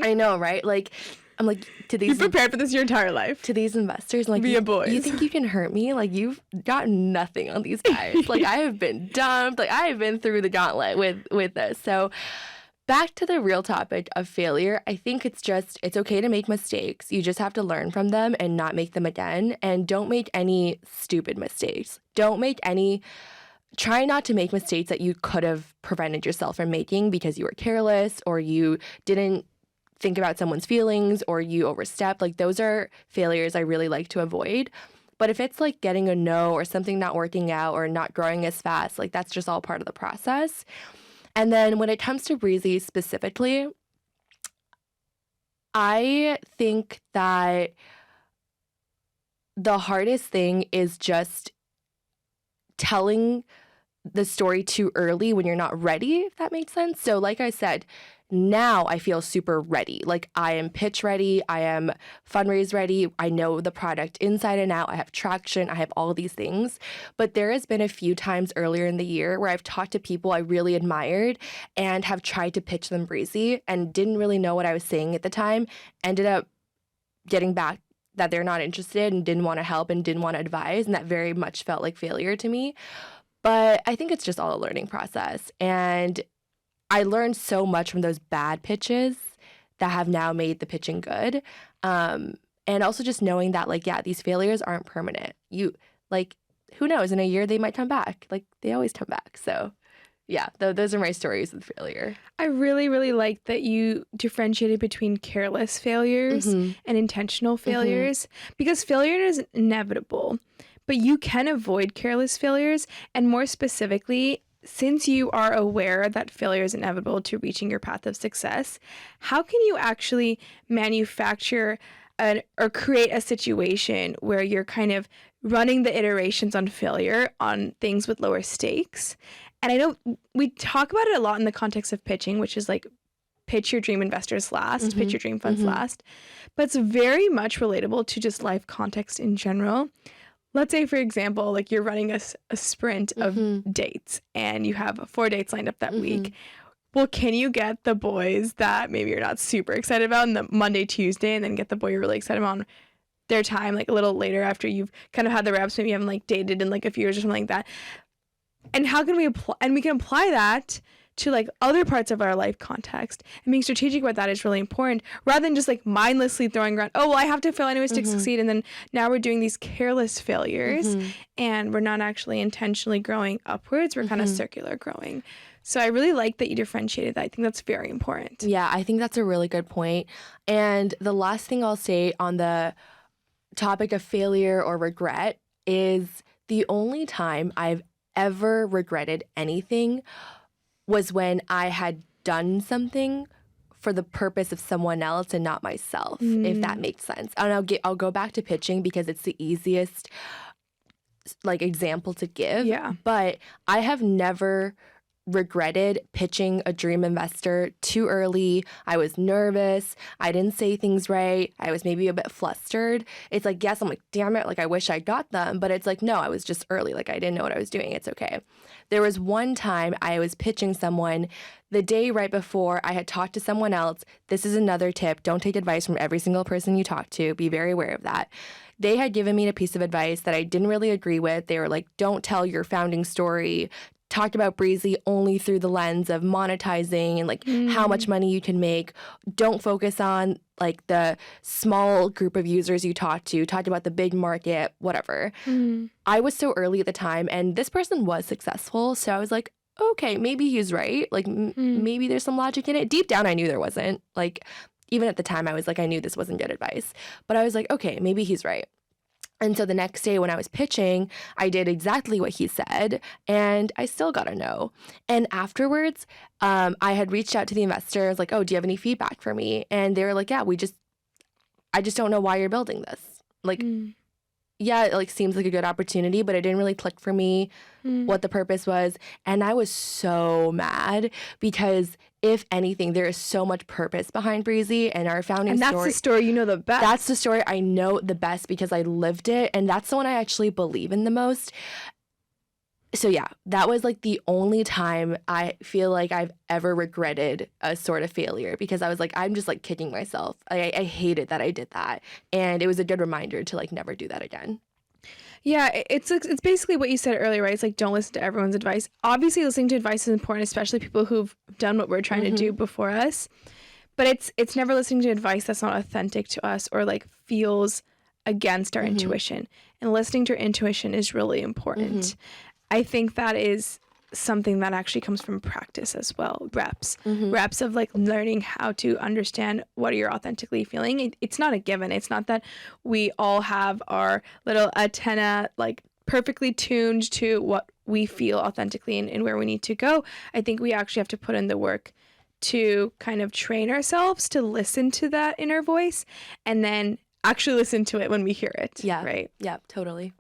I know, right? Like, I'm like, to these... You prepared for this your entire life. To these investors, like, Be a boy. You think you can hurt me? Like, you've got nothing on these guys. Like, I have been dumped. Like, I have been through the gauntlet with this. So back to the real topic of failure, I think it's okay to make mistakes. You just have to learn from them and not make them again. And don't make any stupid mistakes. Try not to make mistakes that you could have prevented yourself from making because you were careless or you didn't think about someone's feelings or you overstepped. Like, those are failures I really like to avoid. But if it's like getting a no or something not working out or not growing as fast, like that's just all part of the process. And then when it comes to Breezy specifically, I think that the hardest thing is just telling the story too early when you're not ready, if that makes sense. So like I said, now I feel super ready. Like I am pitch ready. I am fundraise ready. I know the product inside and out. I have traction. I have all these things. But there has been a few times earlier in the year where I've talked to people I really admired and have tried to pitch them Breezy and didn't really know what I was saying at the time. Ended up getting back that they're not interested and didn't want to help and didn't want to advise. And that very much felt like failure to me. But I think it's just all a learning process. And I learned so much from those bad pitches that have now made the pitching good. And also just knowing that, like, yeah, these failures aren't permanent. Who knows? In a year, they might come back. Like, they always come back. So, yeah, those are my stories with failure. I really, really like that you differentiated between careless failures and intentional failures because failure is inevitable. But you can avoid careless failures, and more specifically, since you are aware that failure is inevitable to reaching your path of success, how can you actually manufacture or create a situation where you're kind of running the iterations on failure on things with lower stakes? And I know we talk about it a lot in the context of pitching, which is like pitch your dream investors last, pitch your dream funds last, but it's very much relatable to just life context in general. Let's say, for example, like you're running a sprint of dates and you have 4 dates lined up that week. Well, can you get the boys that maybe you're not super excited about on the Monday, Tuesday, and then get the boy you're really excited about on their time, like a little later after you've kind of had the reps, maybe you haven't like dated in like a few years or something like that. And how can we apply, and we can apply that to like other parts of our life context, and being strategic about that is really important rather than just like mindlessly throwing around, oh, well, I have to fail anyways to succeed. And then now we're doing these careless failures and we're not actually intentionally growing upwards. We're kind of circular growing. So I really like that you differentiated that. I think that's very important. Yeah, I think that's a really good point. And the last thing I'll say on the topic of failure or regret is the only time I've ever regretted anything was when I had done something for the purpose of someone else and not myself, if that makes sense. And I'll go back to pitching because it's the easiest like example to give. Yeah. But I have never regretted pitching a dream investor too early. I was nervous. I didn't say things right. I was maybe a bit flustered. It's like, yes, I'm like, damn it, like I wish I got them. But it's like, no, I was just early. Like I didn't know what I was doing. It's okay. There was one time I was pitching someone the day right before I had talked to someone else. This is another tip. Don't take advice from every single person you talk to. Be very aware of that. They had given me a piece of advice that I didn't really agree with. They were like, don't tell your founding story. Talked about Breezy only through the lens of monetizing and like how much money you can make. Don't focus on like the small group of users you talk to. Talk about the big market, whatever. I was so early at the time and this person was successful. So I was like, okay, maybe he's right. Like maybe there's some logic in it. Deep down, I knew there wasn't. Like even at the time, I was like, I knew this wasn't good advice. But I was like, okay, maybe he's right. And so the next day when I was pitching, I did exactly what he said, and I still got a no. And afterwards, I had reached out to the investors, like, oh, do you have any feedback for me? And they were like, yeah, we just I just don't know why you're building this. Like, yeah, it like seems like a good opportunity, but it didn't really click for me what the purpose was. And I was so mad because if anything, there is so much purpose behind Breezy and our founding story. And that's the story you know the best. That's the story I know the best because I lived it. And that's the one I actually believe in the most. So yeah, that was like the only time I feel like I've ever regretted a sort of failure because I was like, I'm just like kicking myself. I hated that I did that. And it was a good reminder to like never do that again. Yeah, it's basically what you said earlier, right? It's like, don't listen to everyone's advice. Obviously, listening to advice is important, especially people who've done what we're trying to do before us. But it's never listening to advice that's not authentic to us or like feels against our intuition. And listening to our intuition is really important. I think that is something that actually comes from practice as well. Reps of like learning how to understand what you're authentically feeling. It's not a given. It's not that we all have our little antenna like perfectly tuned to what we feel authentically and where we need to go. I think we actually have to put in the work to kind of train ourselves to listen to that inner voice and then actually listen to it when we hear it. Yeah. Right. Yeah, totally.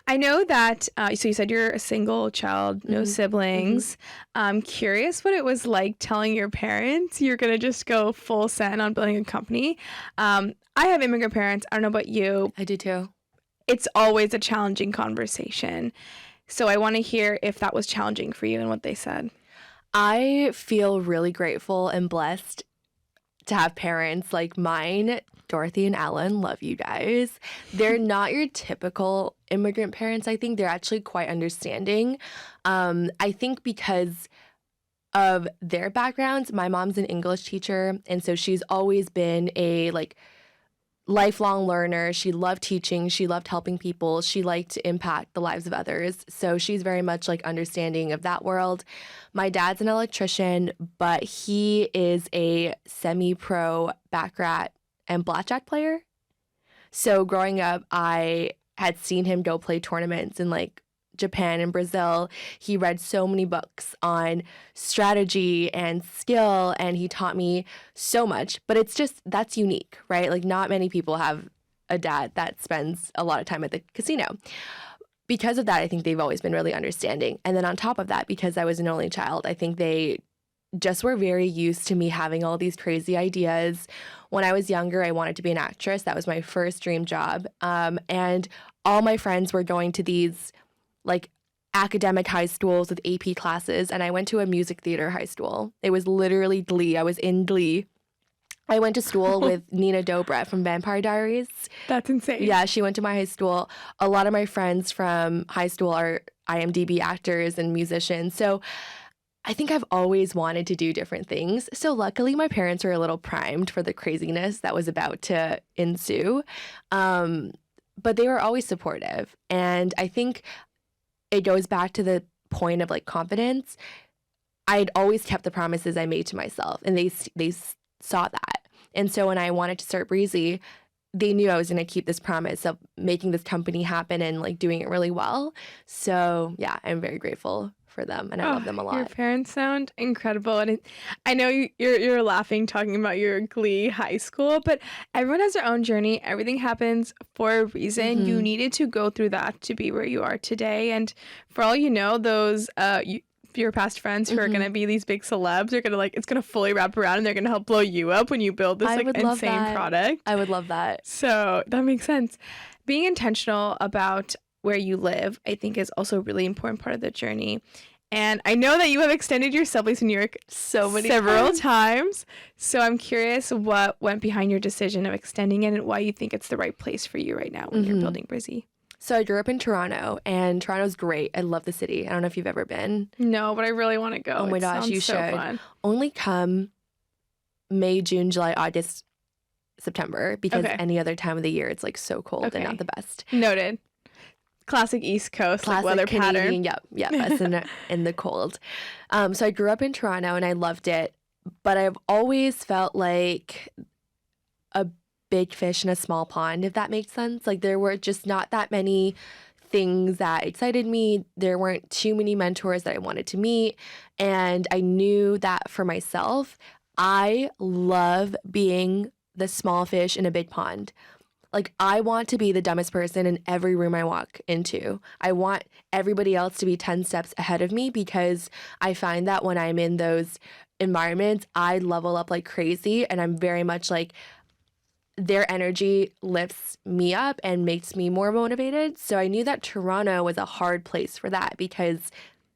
I know that, so you said you're a single child, no siblings. I'm curious what it was like telling your parents you're going to just go full send on building a company. I have immigrant parents. I don't know about you. I do too. It's always a challenging conversation. So I want to hear if that was challenging for you and what they said. I feel really grateful and blessed to have parents like mine. Dorothy and Alan, love you guys. They're not your typical immigrant parents. I think they're actually quite understanding. I think because of their backgrounds, my mom's an English teacher, and so she's always been a like lifelong learner. She loved teaching. She loved helping people. She liked to impact the lives of others. So she's very much like understanding of that world. My dad's an electrician, but he is a semi-pro baccarat and blackjack player. So growing up, I had seen him go play tournaments in like Japan and Brazil. He read so many books on strategy and skill, and he taught me so much. But it's just, that's unique, right? Like not many people have a dad that spends a lot of time at the casino. Because of that, I think they've always been really understanding. And then on top of that, because I was an only child, I think they just were very used to me having all these crazy ideas. When I was younger, I wanted to be an actress. That was my first dream job. And all my friends were going to these like academic high schools with AP classes. And I went to a music theater high school. It was literally Glee. I was in Glee. I went to school with Nina Dobrev from Vampire Diaries. That's insane. Yeah, she went to my high school. A lot of my friends from high school are IMDb actors and musicians. So I think I've always wanted to do different things. So luckily, my parents were a little primed for the craziness that was about to ensue. But they were always supportive. And I think it goes back to the point of like confidence. I'd always kept the promises I made to myself, and they saw that. And so when I wanted to start Breezy, they knew I was going to keep this promise of making this company happen and like doing it really well. So yeah, I'm very grateful for them, and I love them a lot. Your parents sound incredible, and I know you're laughing talking about your Glee high school, but everyone has their own journey. Everything happens for a reason. You needed to go through that to be where you are today, and for all you know, those your past friends who are going to be these big celebs are going to like, it's going to fully wrap around and they're going to help blow you up when you build this like insane product. I would love that. So that makes sense. Being intentional about where you live, I think, is also a really important part of the journey. And I know that you have extended your sublease in New York several times. So I'm curious what went behind your decision of extending it and why you think it's the right place for you right now when you're building Breezy. So I grew up in Toronto, and Toronto's great. I love the city. I don't know if you've ever been. No, but I really want to go. Oh my gosh, you should. Fun. Only come May, June, July, August, September, because any other time of the year it's like so cold and not the best. Noted. Classic East Coast like weather Canadian, pattern. Yep, us in the cold. So I grew up in Toronto, and I loved it, but I've always felt like a big fish in a small pond, if that makes sense. Like there were just not that many things that excited me. There weren't too many mentors that I wanted to meet. And I knew that for myself, I love being the small fish in a big pond. Like, I want to be the dumbest person in every room I walk into. I want everybody else to be 10 steps ahead of me, because I find that when I'm in those environments, I level up like crazy, and I'm very much like, their energy lifts me up and makes me more motivated. So I knew that Toronto was a hard place for that, because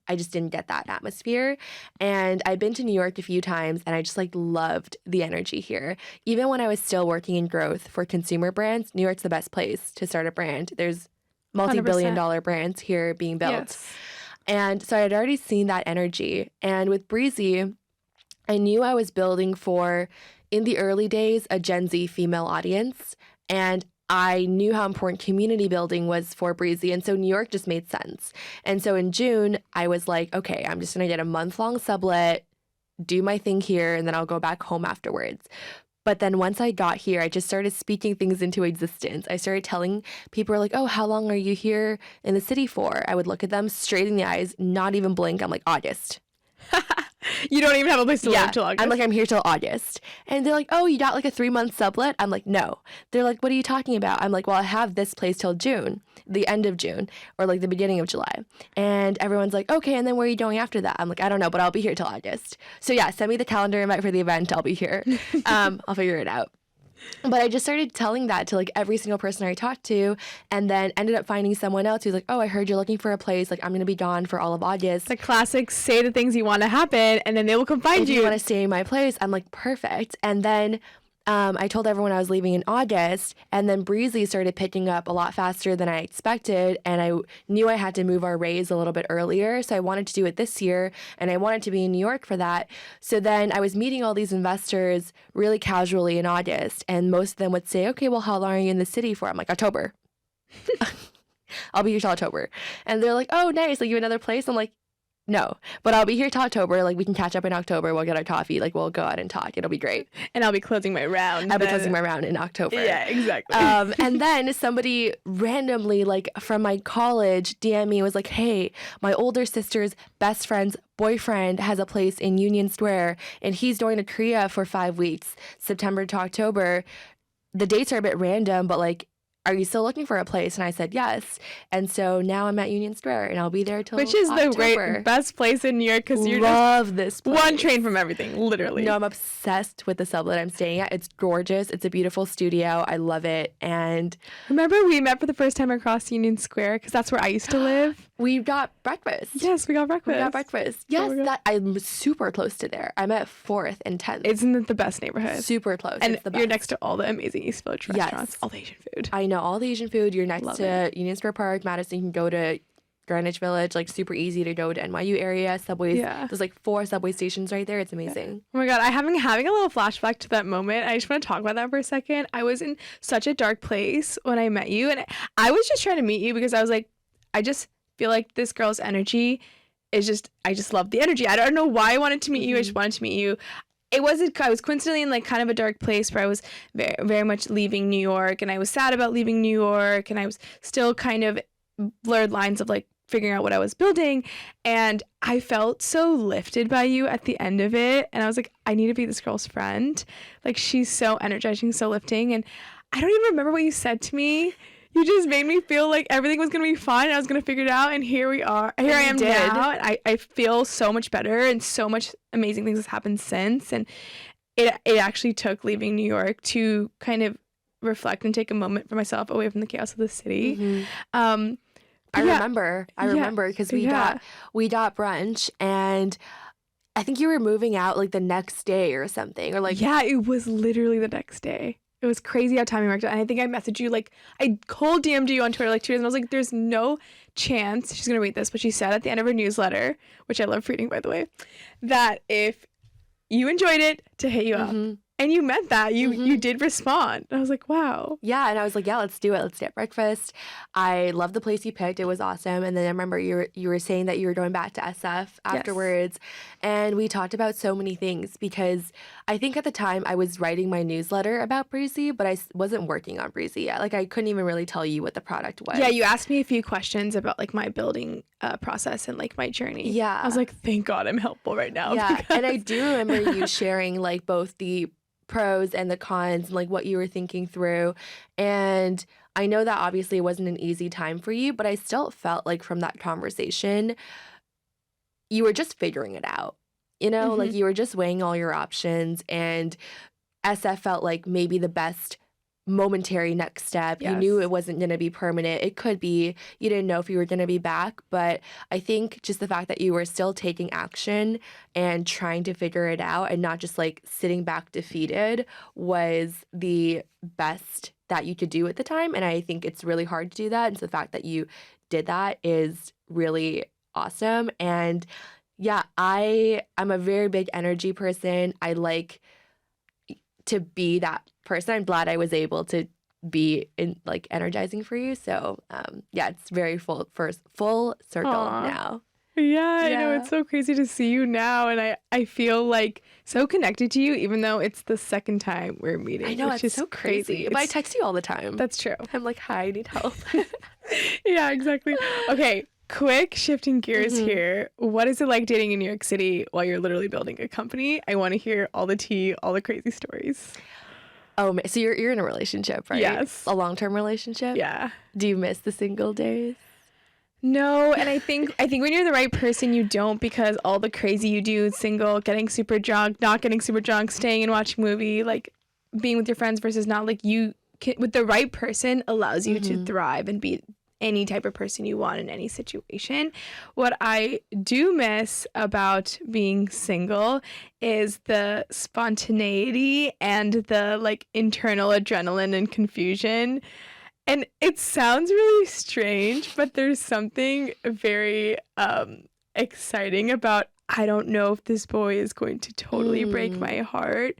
I just didn't get that atmosphere. And I've been to New York a few times, and I just like loved the energy here. Even when I was still working in growth for consumer brands, New York's the best place to start a brand. There's multi-billion-dollar brands here being built. Yes. And so I had already seen that energy. And with Breezy, I knew I was building for, in the early days, a Gen Z female audience. And I knew how important community building was for Breezy. And so New York just made sense. And so in June, I was like, okay, I'm just going to get a month-long sublet, do my thing here, and then I'll go back home afterwards. But then once I got here, I just started speaking things into existence. I started telling people, like, oh, how long are you here in the city for? I would look at them straight in the eyes, not even blink. I'm like, August. You don't even have a place to live till August. I'm like, I'm here till August. And they're like, oh, you got like a 3-month sublet? I'm like, no. They're like, what are you talking about? I'm like, well, I have this place till June, the end of June, or like the beginning of July. And everyone's like, okay, and then where are you going after that? I'm like, I don't know, but I'll be here till August. So yeah, send me the calendar invite for the event. I'll be here. I'll figure it out. But I just started telling that to like every single person I talked to, and then ended up finding someone else who's like, oh, I heard you're looking for a place. Like, I'm going to be gone for all of August. The classic, say the things you want to happen, and then they will come find If you want to stay in my place, I'm like, perfect. And then I told everyone I was leaving in August, and then Breezy started picking up a lot faster than I expected, and I knew I had to move our raise a little bit earlier, so I wanted to do it this year, and I wanted to be in New York for that. So then I was meeting all these investors really casually in August, and most of them would say, okay, well, how long are you in the city for? I'm like, October. I'll be here till October. And they're like, oh, nice, like you have another place? I'm like, no, but I'll be here till October. Like, we can catch up in October. We'll get our coffee. Like, we'll go out and talk. It'll be great. And I'll be closing my round. I'll be closing my round in October. Yeah, exactly. And then somebody randomly, like, from my college, DM me, was like, hey, my older sister's best friend's boyfriend has a place in Union Square, and he's going to Korea for 5 weeks, September to October. The dates are a bit random, but, like, are you still looking for a place? And I said yes. And so now I'm at Union Square, and I'll be there till Which is October. the great best place in New York, because you're love this place. One train from everything, literally. No, I'm obsessed with the sublet I'm staying at. It's gorgeous. It's a beautiful studio. I love it. And remember we met for the first time across Union Square, because that's where I used to live. we got breakfast. Yes, we got breakfast. We got breakfast. Yes, that I'm super close to there. I'm at 4th and 10th. Isn't it the best neighborhood? Super close. And it's the best. you're next to all the amazing East Village restaurants, Yes. all the Asian food. I know, all the Asian food. You're next Love to Union Square Park, Madison. You can go to Greenwich Village, like super easy to go to NYU area. Subways. Yeah. There's like 4 subway stations right there. It's amazing. Oh my God, having a little flashback to that moment. I just want to talk about that for a second. I was in such a dark place when I met you, and I was just trying to meet you because I was like, I just feel like this girl's energy is just, I just love the energy. I don't know why I wanted to meet you. I just wanted to meet you. I was coincidentally in like kind of a dark place where I was very, very much leaving New York, and I was sad about leaving New York, and I was still kind of blurred lines of like figuring out what I was building, and I felt so lifted by you at the end of it, and I was like, I need to be this girl's friend. Like, she's so energizing, so lifting, and I don't even remember what you said to me. You just made me feel like everything was going to be fine. I was going to figure it out. And here we are. Here I am now. And I feel so much better, and so much amazing things has happened since. And it actually took leaving New York to kind of reflect and take a moment for myself away from the chaos of the city. Mm-hmm. I remember because we got brunch, and I think you were moving out like the next day or something, or like. Yeah, it was literally the next day. It was crazy how timing worked out. And I think I messaged you, like, I cold DM'd you on Twitter like 2 days, and I was like, there's no chance she's going to read this. But she said at the end of her newsletter, which I love reading, by the way, that if you enjoyed it, to hit you up. And you meant that. You did respond. I was like, wow. Yeah, and I was like, yeah, let's do it. Let's get breakfast. I love the place you picked. It was awesome. And then I remember you were saying that you were going back to SF afterwards. Yes. And we talked about so many things, because I think at the time I was writing my newsletter about Breezy, but I wasn't working on Breezy yet. Like, I couldn't even really tell you what the product was. Yeah, you asked me a few questions about like my building process and like my journey. Yeah. I was like, thank God I'm helpful right now. Yeah, and I do remember you sharing like both the pros and the cons and like what you were thinking through. And I know that obviously it wasn't an easy time for you, but I still felt like from that conversation, you were just figuring it out. You know, like you were just weighing all your options, and SF felt like maybe the best momentary next step. You knew it wasn't going to be permanent. It could be. You didn't know if you were going to be back. But I think just the fact that you were still taking action and trying to figure it out and not just like sitting back defeated was the best that you could do at the time. And I think it's really hard to do that. And so the fact that you did that is really awesome. And yeah, I'm a very big energy person. I like to be that person. I'm glad I was able to be in like energizing for you. So yeah, it's very full circle now. Yeah, I know. It's so crazy to see you now, and I feel like so connected to you, even though it's the second time we're meeting. I know, which it's is so crazy. But I text you all the time. That's true. I'm like, hi, I need help. Yeah, exactly. Okay, quick shifting gears here. What is it like dating in New York City while you're literally building a company? I want to hear all the tea, all the crazy stories. Oh, so you're in a relationship, right? Yes. A long-term relationship? Yeah. Do you miss the single days? No, and I think when you're the right person, you don't, because all the crazy you do, single, getting super drunk, not getting super drunk, staying and watching a movie, like being with your friends versus not, like you can, with the right person allows you to thrive and be any type of person you want in any situation. What I do miss about being single is the spontaneity and the like internal adrenaline and confusion. And it sounds really strange, but there's something very exciting about, I don't know if this boy is going to totally break my heart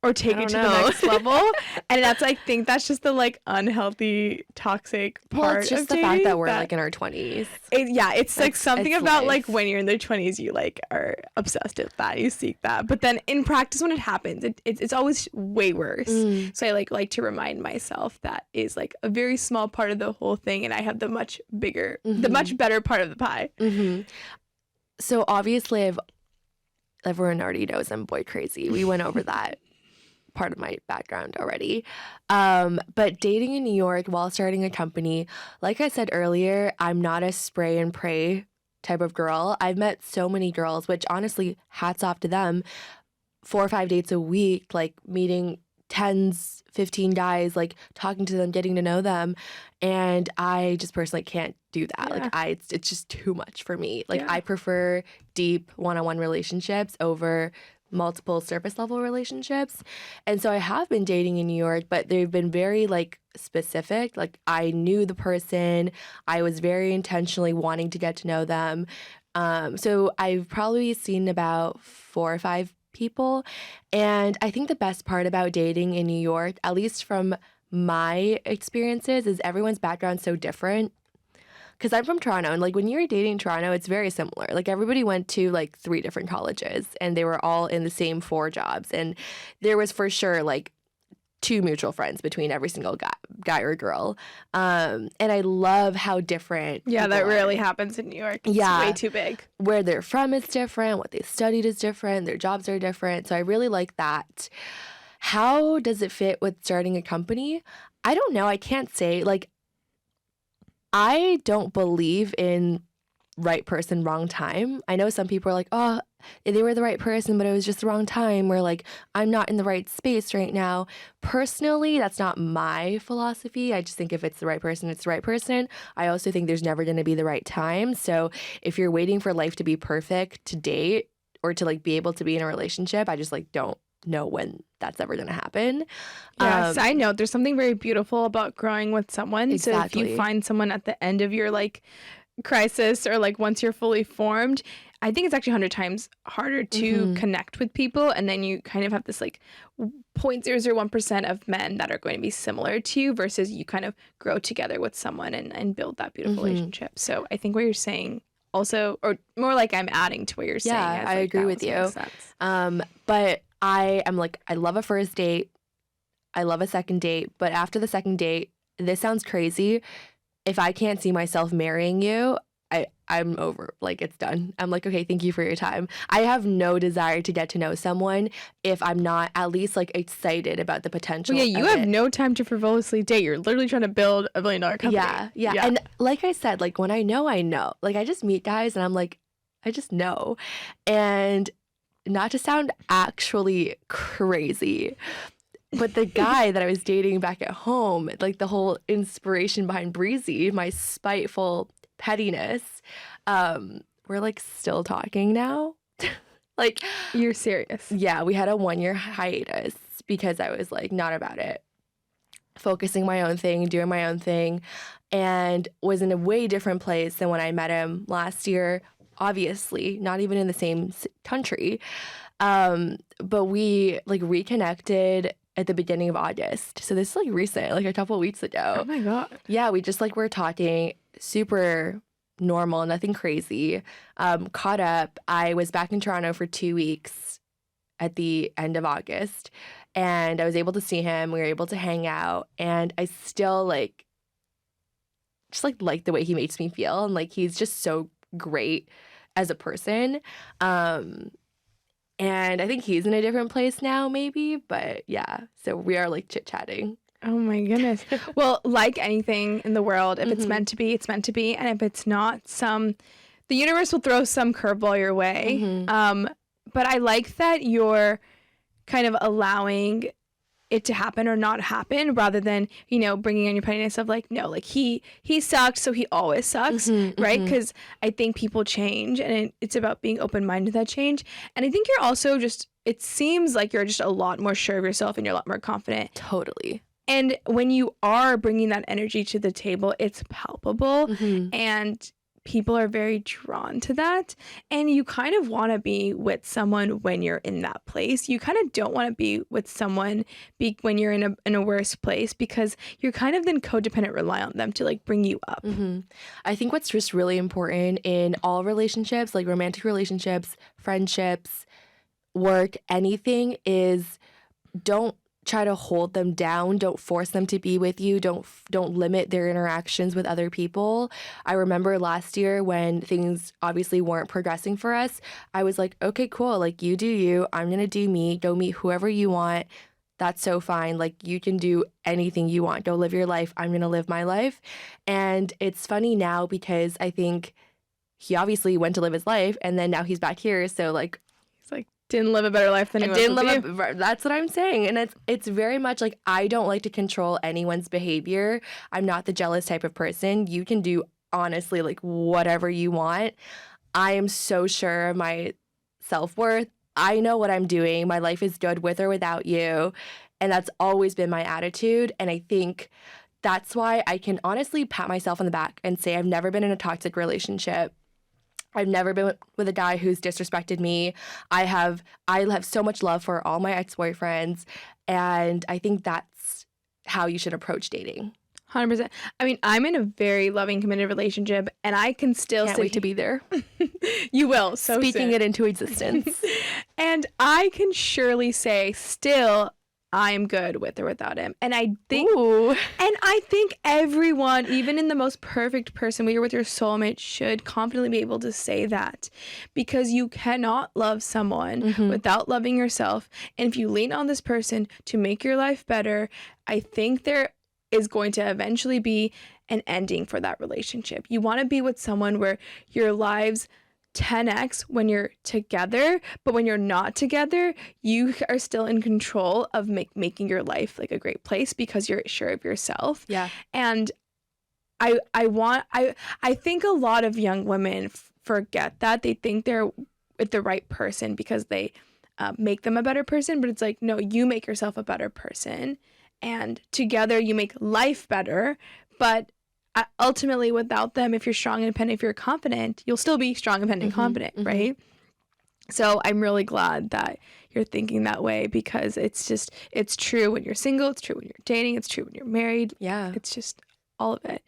or take it to the next level. And I think that's just the like unhealthy, toxic part. Well, it's just of the dating fact that we're like in our 20s. It's like something about life. Like when you're in their 20s, you like are obsessed with that, you seek that. But then in practice, when it happens, it's always way worse. So I like to remind myself that is like a very small part of the whole thing, and I have the much bigger, the much better part of the pie. So obviously, everyone already knows I'm boy crazy. We went over that part of my background already. But dating in New York while starting a company, like I said earlier, I'm not a spray and pray type of girl. I've met so many girls, which honestly, hats off to them, 4 or 5 dates a week, like meeting 10s, 15 guys, like talking to them, getting to know them. And I just personally can't do that. Like it's just too much for me. Like I prefer deep one-on-one relationships over multiple surface level relationships. And so I have been dating in New York, but they've been very like specific. Like I knew the person. I was very intentionally wanting to get to know them. So I've probably seen about 4 or 5 people. And I think the best part about dating in New York, at least from my experiences, is everyone's background's so different. Because I'm from Toronto, and like when you're dating in Toronto, it's very similar. Like everybody went to like 3 different colleges, and they were all in the same 4 jobs. And there was for sure like 2 mutual friends between every single guy or girl. And I love how different. Yeah, that rarely happens in New York. It's way too big. Where they're from is different. What they studied is different. Their jobs are different. So I really like that. How does it fit with starting a company? I don't know. I can't say. Like, I don't believe in right person, wrong time. I know some people are like, oh, they were the right person, but it was just the wrong time. Or like, I'm not in the right space right now. Personally, that's not my philosophy. I just think if it's the right person, it's the right person. I also think there's never going to be the right time. So if you're waiting for life to be perfect to date or to like be able to be in a relationship, I just like don't know when that's ever going to happen. Yeah, side note, there's something very beautiful about growing with someone. Exactly. So if you find someone at the end of your like crisis or like once you're fully formed, I think it's actually 100 times harder to connect with people, and then you kind of have this like 0.001% of men that are going to be similar to you versus you kind of grow together with someone and build that beautiful relationship. So I think what you're saying also, or more like I'm adding to what you're saying. Yeah, I agree with you. But I am like, I love a first date. I love a second date. But after the second date, this sounds crazy. If I can't see myself marrying you, I'm over. Like, it's done. I'm like, okay, thank you for your time. I have no desire to get to know someone if I'm not at least like excited about the potential. Well, yeah, you of have it. no time to frivolously date. You're literally trying to build $1 billion company. Yeah. And like I said, like when I know, I know. Like I just meet guys and I'm like, I just know. And not to sound actually crazy, but the guy that I was dating back at home, like the whole inspiration behind Breezy, my spiteful pettiness, we're like still talking now. Like, You're serious. yeah, we had a 1-year hiatus because I was like not about it, focusing my own thing, doing my own thing, and was in a way different place than when I met him last year. Obviously, not even in the same country. But we like reconnected at the beginning of August. So this is like recent, like a couple of weeks ago. Oh my God. Yeah, we just like were talking, super normal, nothing crazy. Caught up. I was back in Toronto for 2 weeks at the end of August, and I was able to see him. We were able to hang out, and I still like just like the way he makes me feel, and like he's just so great as a person. And I think he's in a different place now, maybe. But yeah, so we are like chit-chatting. Oh my goodness. Well, like anything in the world, if it's meant to be, it's meant to be. And if it's not, the universe will throw some curveball your way. But I like that you're kind of allowing it to happen or not happen rather than, you know, bringing in your pettiness of like, no, like he sucks, so he always sucks, right? Because I think people change and it's about being open-minded to that change. And I think you're also just, it seems like you're just a lot more sure of yourself and you're a lot more confident. Totally. And when you are bringing that energy to the table, it's palpable and people are very drawn to that. And you kind of want to be with someone when you're in that place. You kind of don't want to be with someone when you're in a worse place because you're kind of then codependent, rely on them to like bring you up. I think what's just really important in all relationships, like romantic relationships, friendships, work, anything, is don't try to hold them down. Don't force them to be with you. Don't limit their interactions with other people. I remember last year when things obviously weren't progressing for us, I was like, okay, cool. Like, you do you. I'm going to do me. Go meet whoever you want. That's so fine. Like, you can do anything you want. Go live your life. I'm going to live my life. And it's funny now because I think he obviously went to live his life and then now he's back here. So like, It's like, didn't live a better life than he was with you. That's what I'm saying. And it's very much like I don't like to control anyone's behavior. I'm not the jealous type of person. You can do honestly like whatever you want. I am so sure of my self-worth. I know what I'm doing. My life is good with or without you. And that's always been my attitude. And I think that's why I can honestly pat myself on the back and say I've never been in a toxic relationship. I've never been with a guy who's disrespected me. I have so much love for all my ex-boyfriends, and I think that's how you should approach dating. 100%. I mean, I'm in a very loving, committed relationship, and I can still Can't wait to be there. You will. So Speaking soon. it into existence. And I can surely say still I'm good with or without him. And I think everyone, even in the most perfect person where you're with your soulmate, should confidently be able to say that. Because you cannot love someone without loving yourself. And if you lean on this person to make your life better, I think there is going to eventually be an ending for that relationship. You want to be with someone where your lives 10x when you're together, but when you're not together, you are still in control of making your life like a great place because you're sure of yourself. Yeah. And I think a lot of young women forget that. They think they're with the right person because they make them a better person, but it's like, no, you make yourself a better person and together you make life better. But ultimately, without them, if you're strong, independent, if you're confident, you'll still be strong, independent, confident, right? So I'm really glad that you're thinking that way because it's true when you're single, it's true when you're dating, it's true when you're married. Yeah. It's just all of it.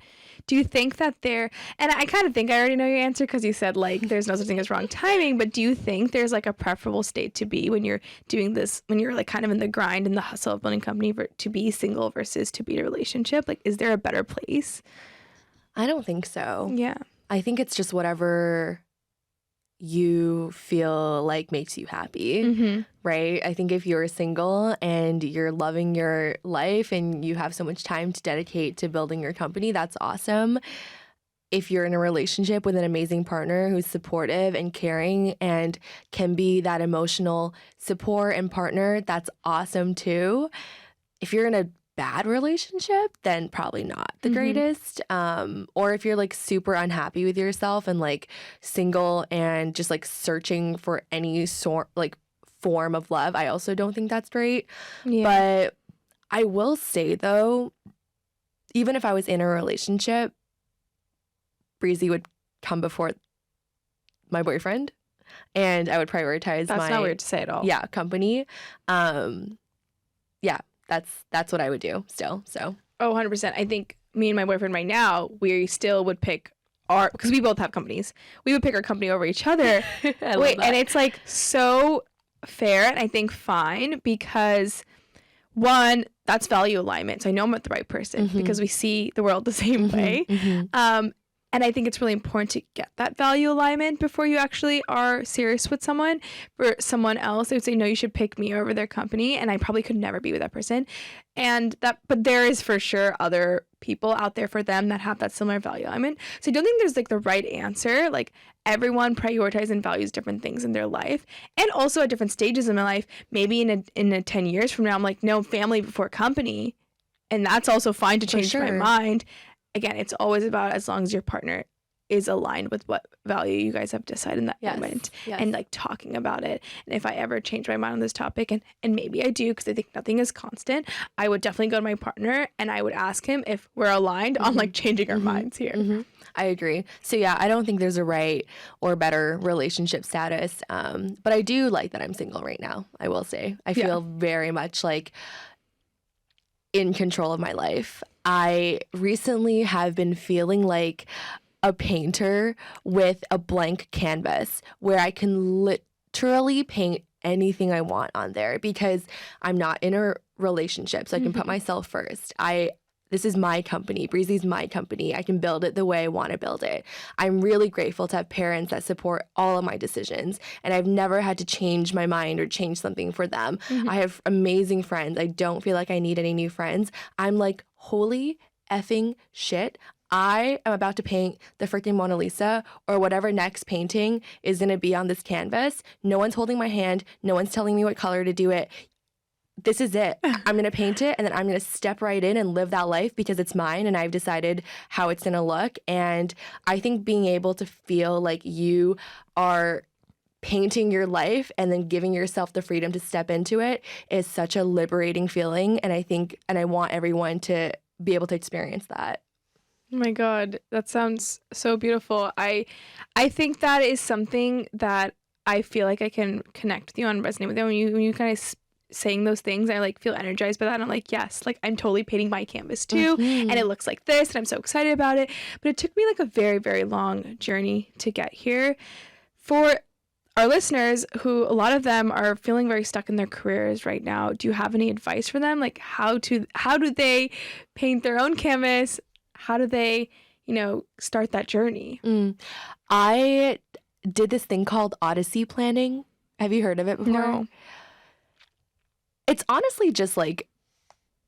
Do you think that and I kind of think I already know your answer because you said like there's no such thing as wrong timing, but do you think there's like a preferable state to be when you're doing this, when you're like kind of in the grind and the hustle of building a company to be single versus to be in a relationship? Like, is there a better place? I don't think so. Yeah. I think it's just whatever you feel like makes you happy, right? I think if you're single and you're loving your life and you have so much time to dedicate to building your company, that's awesome. If you're in a relationship with an amazing partner who's supportive and caring and can be that emotional support and partner, that's awesome too. If you're in a bad relationship, then probably not the greatest. Or if you're like super unhappy with yourself and like single and just like searching for any sort like form of love, I also don't think that's great. Yeah. But I will say though, even if I was in a relationship, Breezy would come before my boyfriend, and I would prioritize That's not weird to say at all. Yeah, company. Yeah, that's what I would do still. So 100%. I think me and my boyfriend right now, we still would pick our, because we both have companies, we would pick our company over each other. And it's like so fair and I think fine because one, that's value alignment. So I know I'm with the right person because we see the world the same way. And I think it's really important to get that value alignment before you actually are serious with someone. For someone else, I would say, no, you should pick me over their company. And I probably could never be with that person. But there is for sure other people out there for them that have that similar value alignment. So I don't think there's like the right answer. Like everyone prioritizes and values different things in their life. And also at different stages in my life, maybe in a 10 years from now, I'm like, no, family before company. And that's also fine to change my mind. Again, it's always about as long as your partner is aligned with what value you guys have decided in that moment and like talking about it. And if I ever change my mind on this topic, and maybe I do because I think nothing is constant, I would definitely go to my partner and I would ask him if we're aligned on like changing our minds here. I agree. So yeah, I don't think there's a right or better relationship status. But I do like that I'm single right now, I will say. I feel very much like in control of my life. I recently have been feeling like a painter with a blank canvas where I can literally paint anything I want on there because I'm not in a relationship, so I can put myself first. This is my company. Breezy's my company. I can build it the way I want to build it. I'm really grateful to have parents that support all of my decisions, and I've never had to change my mind or change something for them. I have amazing friends. I don't feel like I need any new friends. I'm like, holy effing shit. I am about to paint the freaking Mona Lisa or whatever next painting is going to be on this canvas. No one's holding my hand. No one's telling me what color to do it. This is it. I'm going to paint it and then I'm going to step right in and live that life because it's mine and I've decided how it's going to look. And I think being able to feel like you are painting your life and then giving yourself the freedom to step into it is such a liberating feeling. And I want everyone to be able to experience that. Oh my God, that sounds so beautiful. I think that is something that I feel like I can connect with you on, resonate with you. When you kind of saying those things, I like feel energized by that. And I'm like, yes, like I'm totally painting my canvas too. And it looks like this and I'm so excited about it. But it took me like a very, very long journey to get here. For our listeners, who a lot of them are feeling very stuck in their careers right now, do you have any advice for them? Like how do they paint their own canvas? How do they, start that journey? I did this thing called Odyssey planning. Have you heard of it before? No. It's honestly just like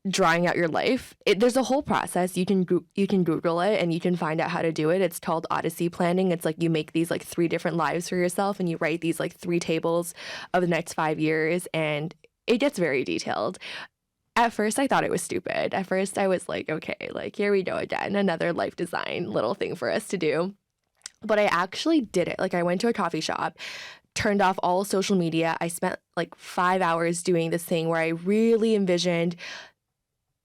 drawing out your life. There's a whole process. You can Google it and you can find out how to do it. It's called Odyssey planning. It's like you make these like 3 different lives for yourself and you write these like 3 tables of the next 5 years, and it gets very detailed. At first, I thought it was stupid. At first, I was like, okay, like here we go again, another life design little thing for us to do. But I actually did it. Like I went to a coffee shop, turned off all social media. I spent like 5 hours doing this thing where I really envisioned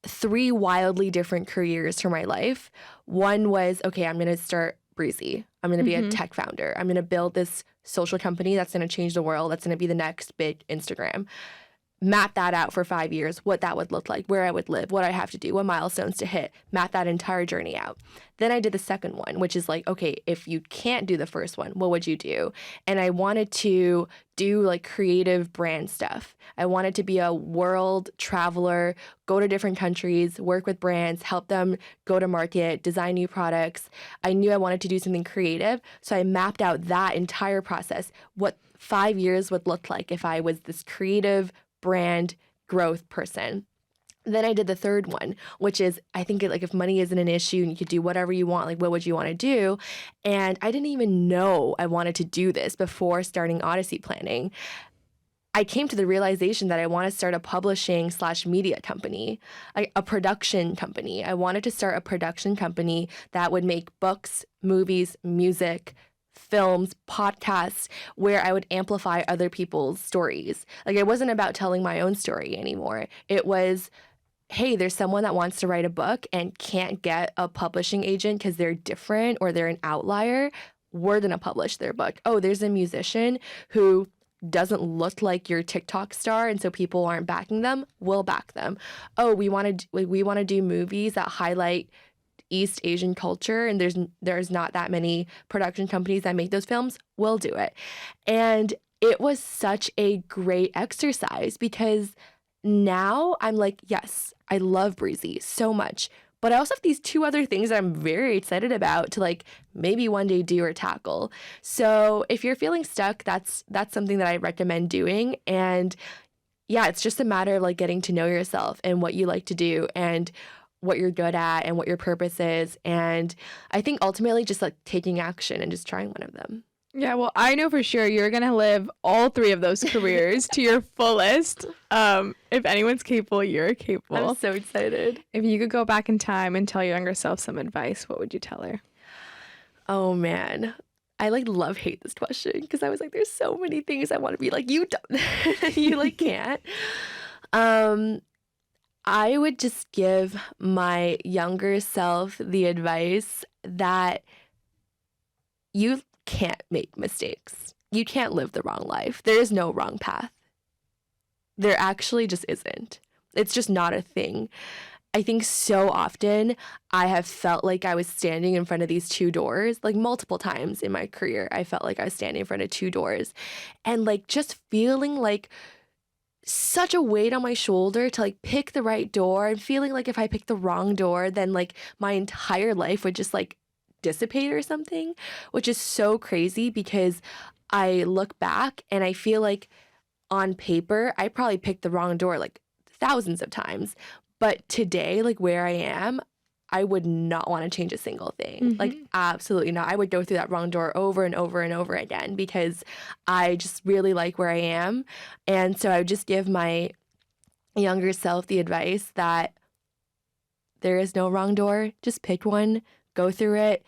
3 wildly different careers for my life. One was, okay, I'm going to start Breezy. I'm going to be a tech founder. I'm going to build this social company that's going to change the world. That's going to be the next big Instagram. map that out for 5 years, what that would look like, where I would live, what I have to do, what milestones to hit, map that entire journey out. Then I did the second one, which is like, okay, if you can't do the first one, what would you do? And I wanted to do like creative brand stuff. I wanted to be a world traveler, go to different countries, work with brands, help them go to market, design new products. I knew I wanted to do something creative. So I mapped out that entire process, what 5 years would look like if I was this creative brand growth person. Then I did the third one, which is, I think like if money isn't an issue and you could do whatever you want, like what would you want to do? And I didn't even know I wanted to do this before starting Odyssey planning. I came to the realization that I want to start a publishing / media company, a production company. I wanted to start a production company that would make books, movies, music, films, podcasts, where I would amplify other people's stories. Like it wasn't about telling my own story anymore. It was, hey, there's someone that wants to write a book and can't get a publishing agent because they're different or they're an outlier. We're going to publish their book. Oh, there's a musician who doesn't look like your TikTok star and so people aren't backing them. We'll back them. Oh, we want to do movies that highlight East Asian culture and there's not that many production companies that make those films. We'll do it. And it was such a great exercise because now I'm like, yes, I love Breezy so much, but I also have these two other things that I'm very excited about to like maybe one day do or tackle. So if you're feeling stuck, that's something that I recommend doing. And yeah, it's just a matter of like getting to know yourself and what you like to do and what you're good at and what your purpose is. And I think ultimately just like taking action and just trying one of them. Yeah, well, I know for sure you're going to live all three of those careers to your fullest. If anyone's capable, you're capable. I'm so excited. If you could go back in time and tell your younger self some advice, what would you tell her? Oh, man. I like love hate this question because I was like, there's so many things I want to be like, you don't, you like can't. I would just give my younger self the advice that you can't make mistakes. You can't live the wrong life. There is no wrong path. There actually just isn't. It's just not a thing. I think so often I have felt like I was standing in front of these two doors, like multiple times in my career. I felt like I was standing in front of two doors and like just feeling like such a weight on my shoulder to like pick the right door and feeling like if I pick the wrong door, then like my entire life would just like dissipate or something, which is so crazy because I look back and I feel like on paper, I probably picked the wrong door like thousands of times. But today, like where I am, I would not want to change a single thing. Mm-hmm. Like, absolutely not. I would go through that wrong door over and over and over again because I just really like where I am. And so I would just give my younger self the advice that there is no wrong door. Just pick one, go through it.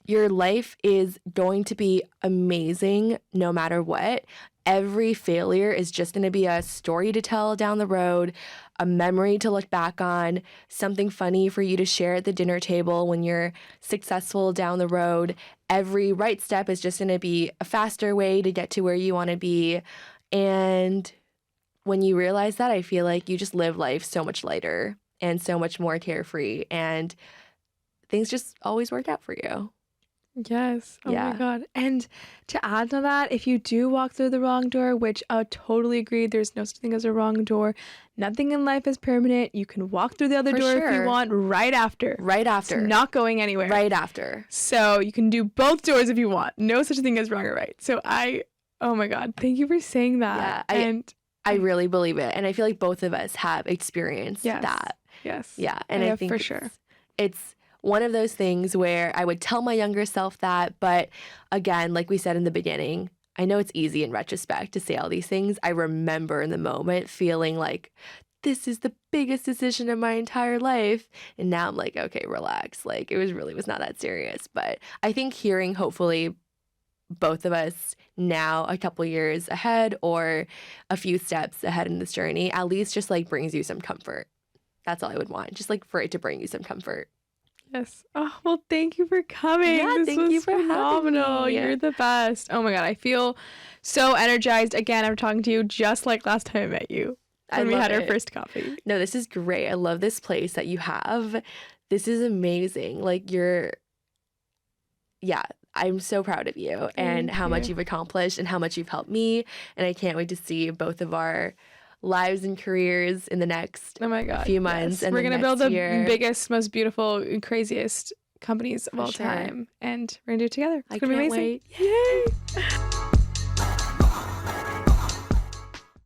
Your life is going to be amazing no matter what. Every failure is just going to be a story to tell down the road, a memory to look back on, something funny for you to share at the dinner table when you're successful down the road. Every right step is just going to be a faster way to get to where you want to be. And when you realize that, I feel like you just live life so much lighter and so much more carefree, and things just always work out for you. Yes. Oh Yeah. my God. And to add to that, if you do walk through the wrong door, which I totally agree, there's no such thing as a wrong door. Nothing in life is permanent. You can walk through the other For door if you sure. want right after. Right after. It's not going anywhere. Right after. So you can do both doors if you want. No such thing as wrong or right. So oh my God, thank you for saying that. Yeah, I really believe it. And I feel like both of us have experienced Yes. that. Yes. Yeah. And I think for sure. It's one of those things where I would tell my younger self that, but again, like we said in the beginning, I know it's easy in retrospect to say all these things. I remember in the moment feeling like this is the biggest decision of my entire life. And now I'm like, okay, relax. Like it was not that serious. But I think hearing hopefully both of us now a couple years ahead or a few steps ahead in this journey, at least just like brings you some comfort. That's all I would want. Just like for it to bring you some comfort. Yes. Oh, well, thank you for coming. Yeah, this thank was you for having phenomenal. me. You're the best. Oh my God. I feel so energized. Again, I'm talking to you just like last time I met you. when we love had our it. first coffee. No, this is great. I love this place that you have. This is amazing. Like yeah, I'm so proud of you and how much you've accomplished and how much you've helped me. And I can't wait to see both of our lives and careers in the next few months. Yes. And we're going to build the year. biggest, most beautiful, craziest companies of all time. And we're going to do it together. It's going to be amazing. Wait. Yay!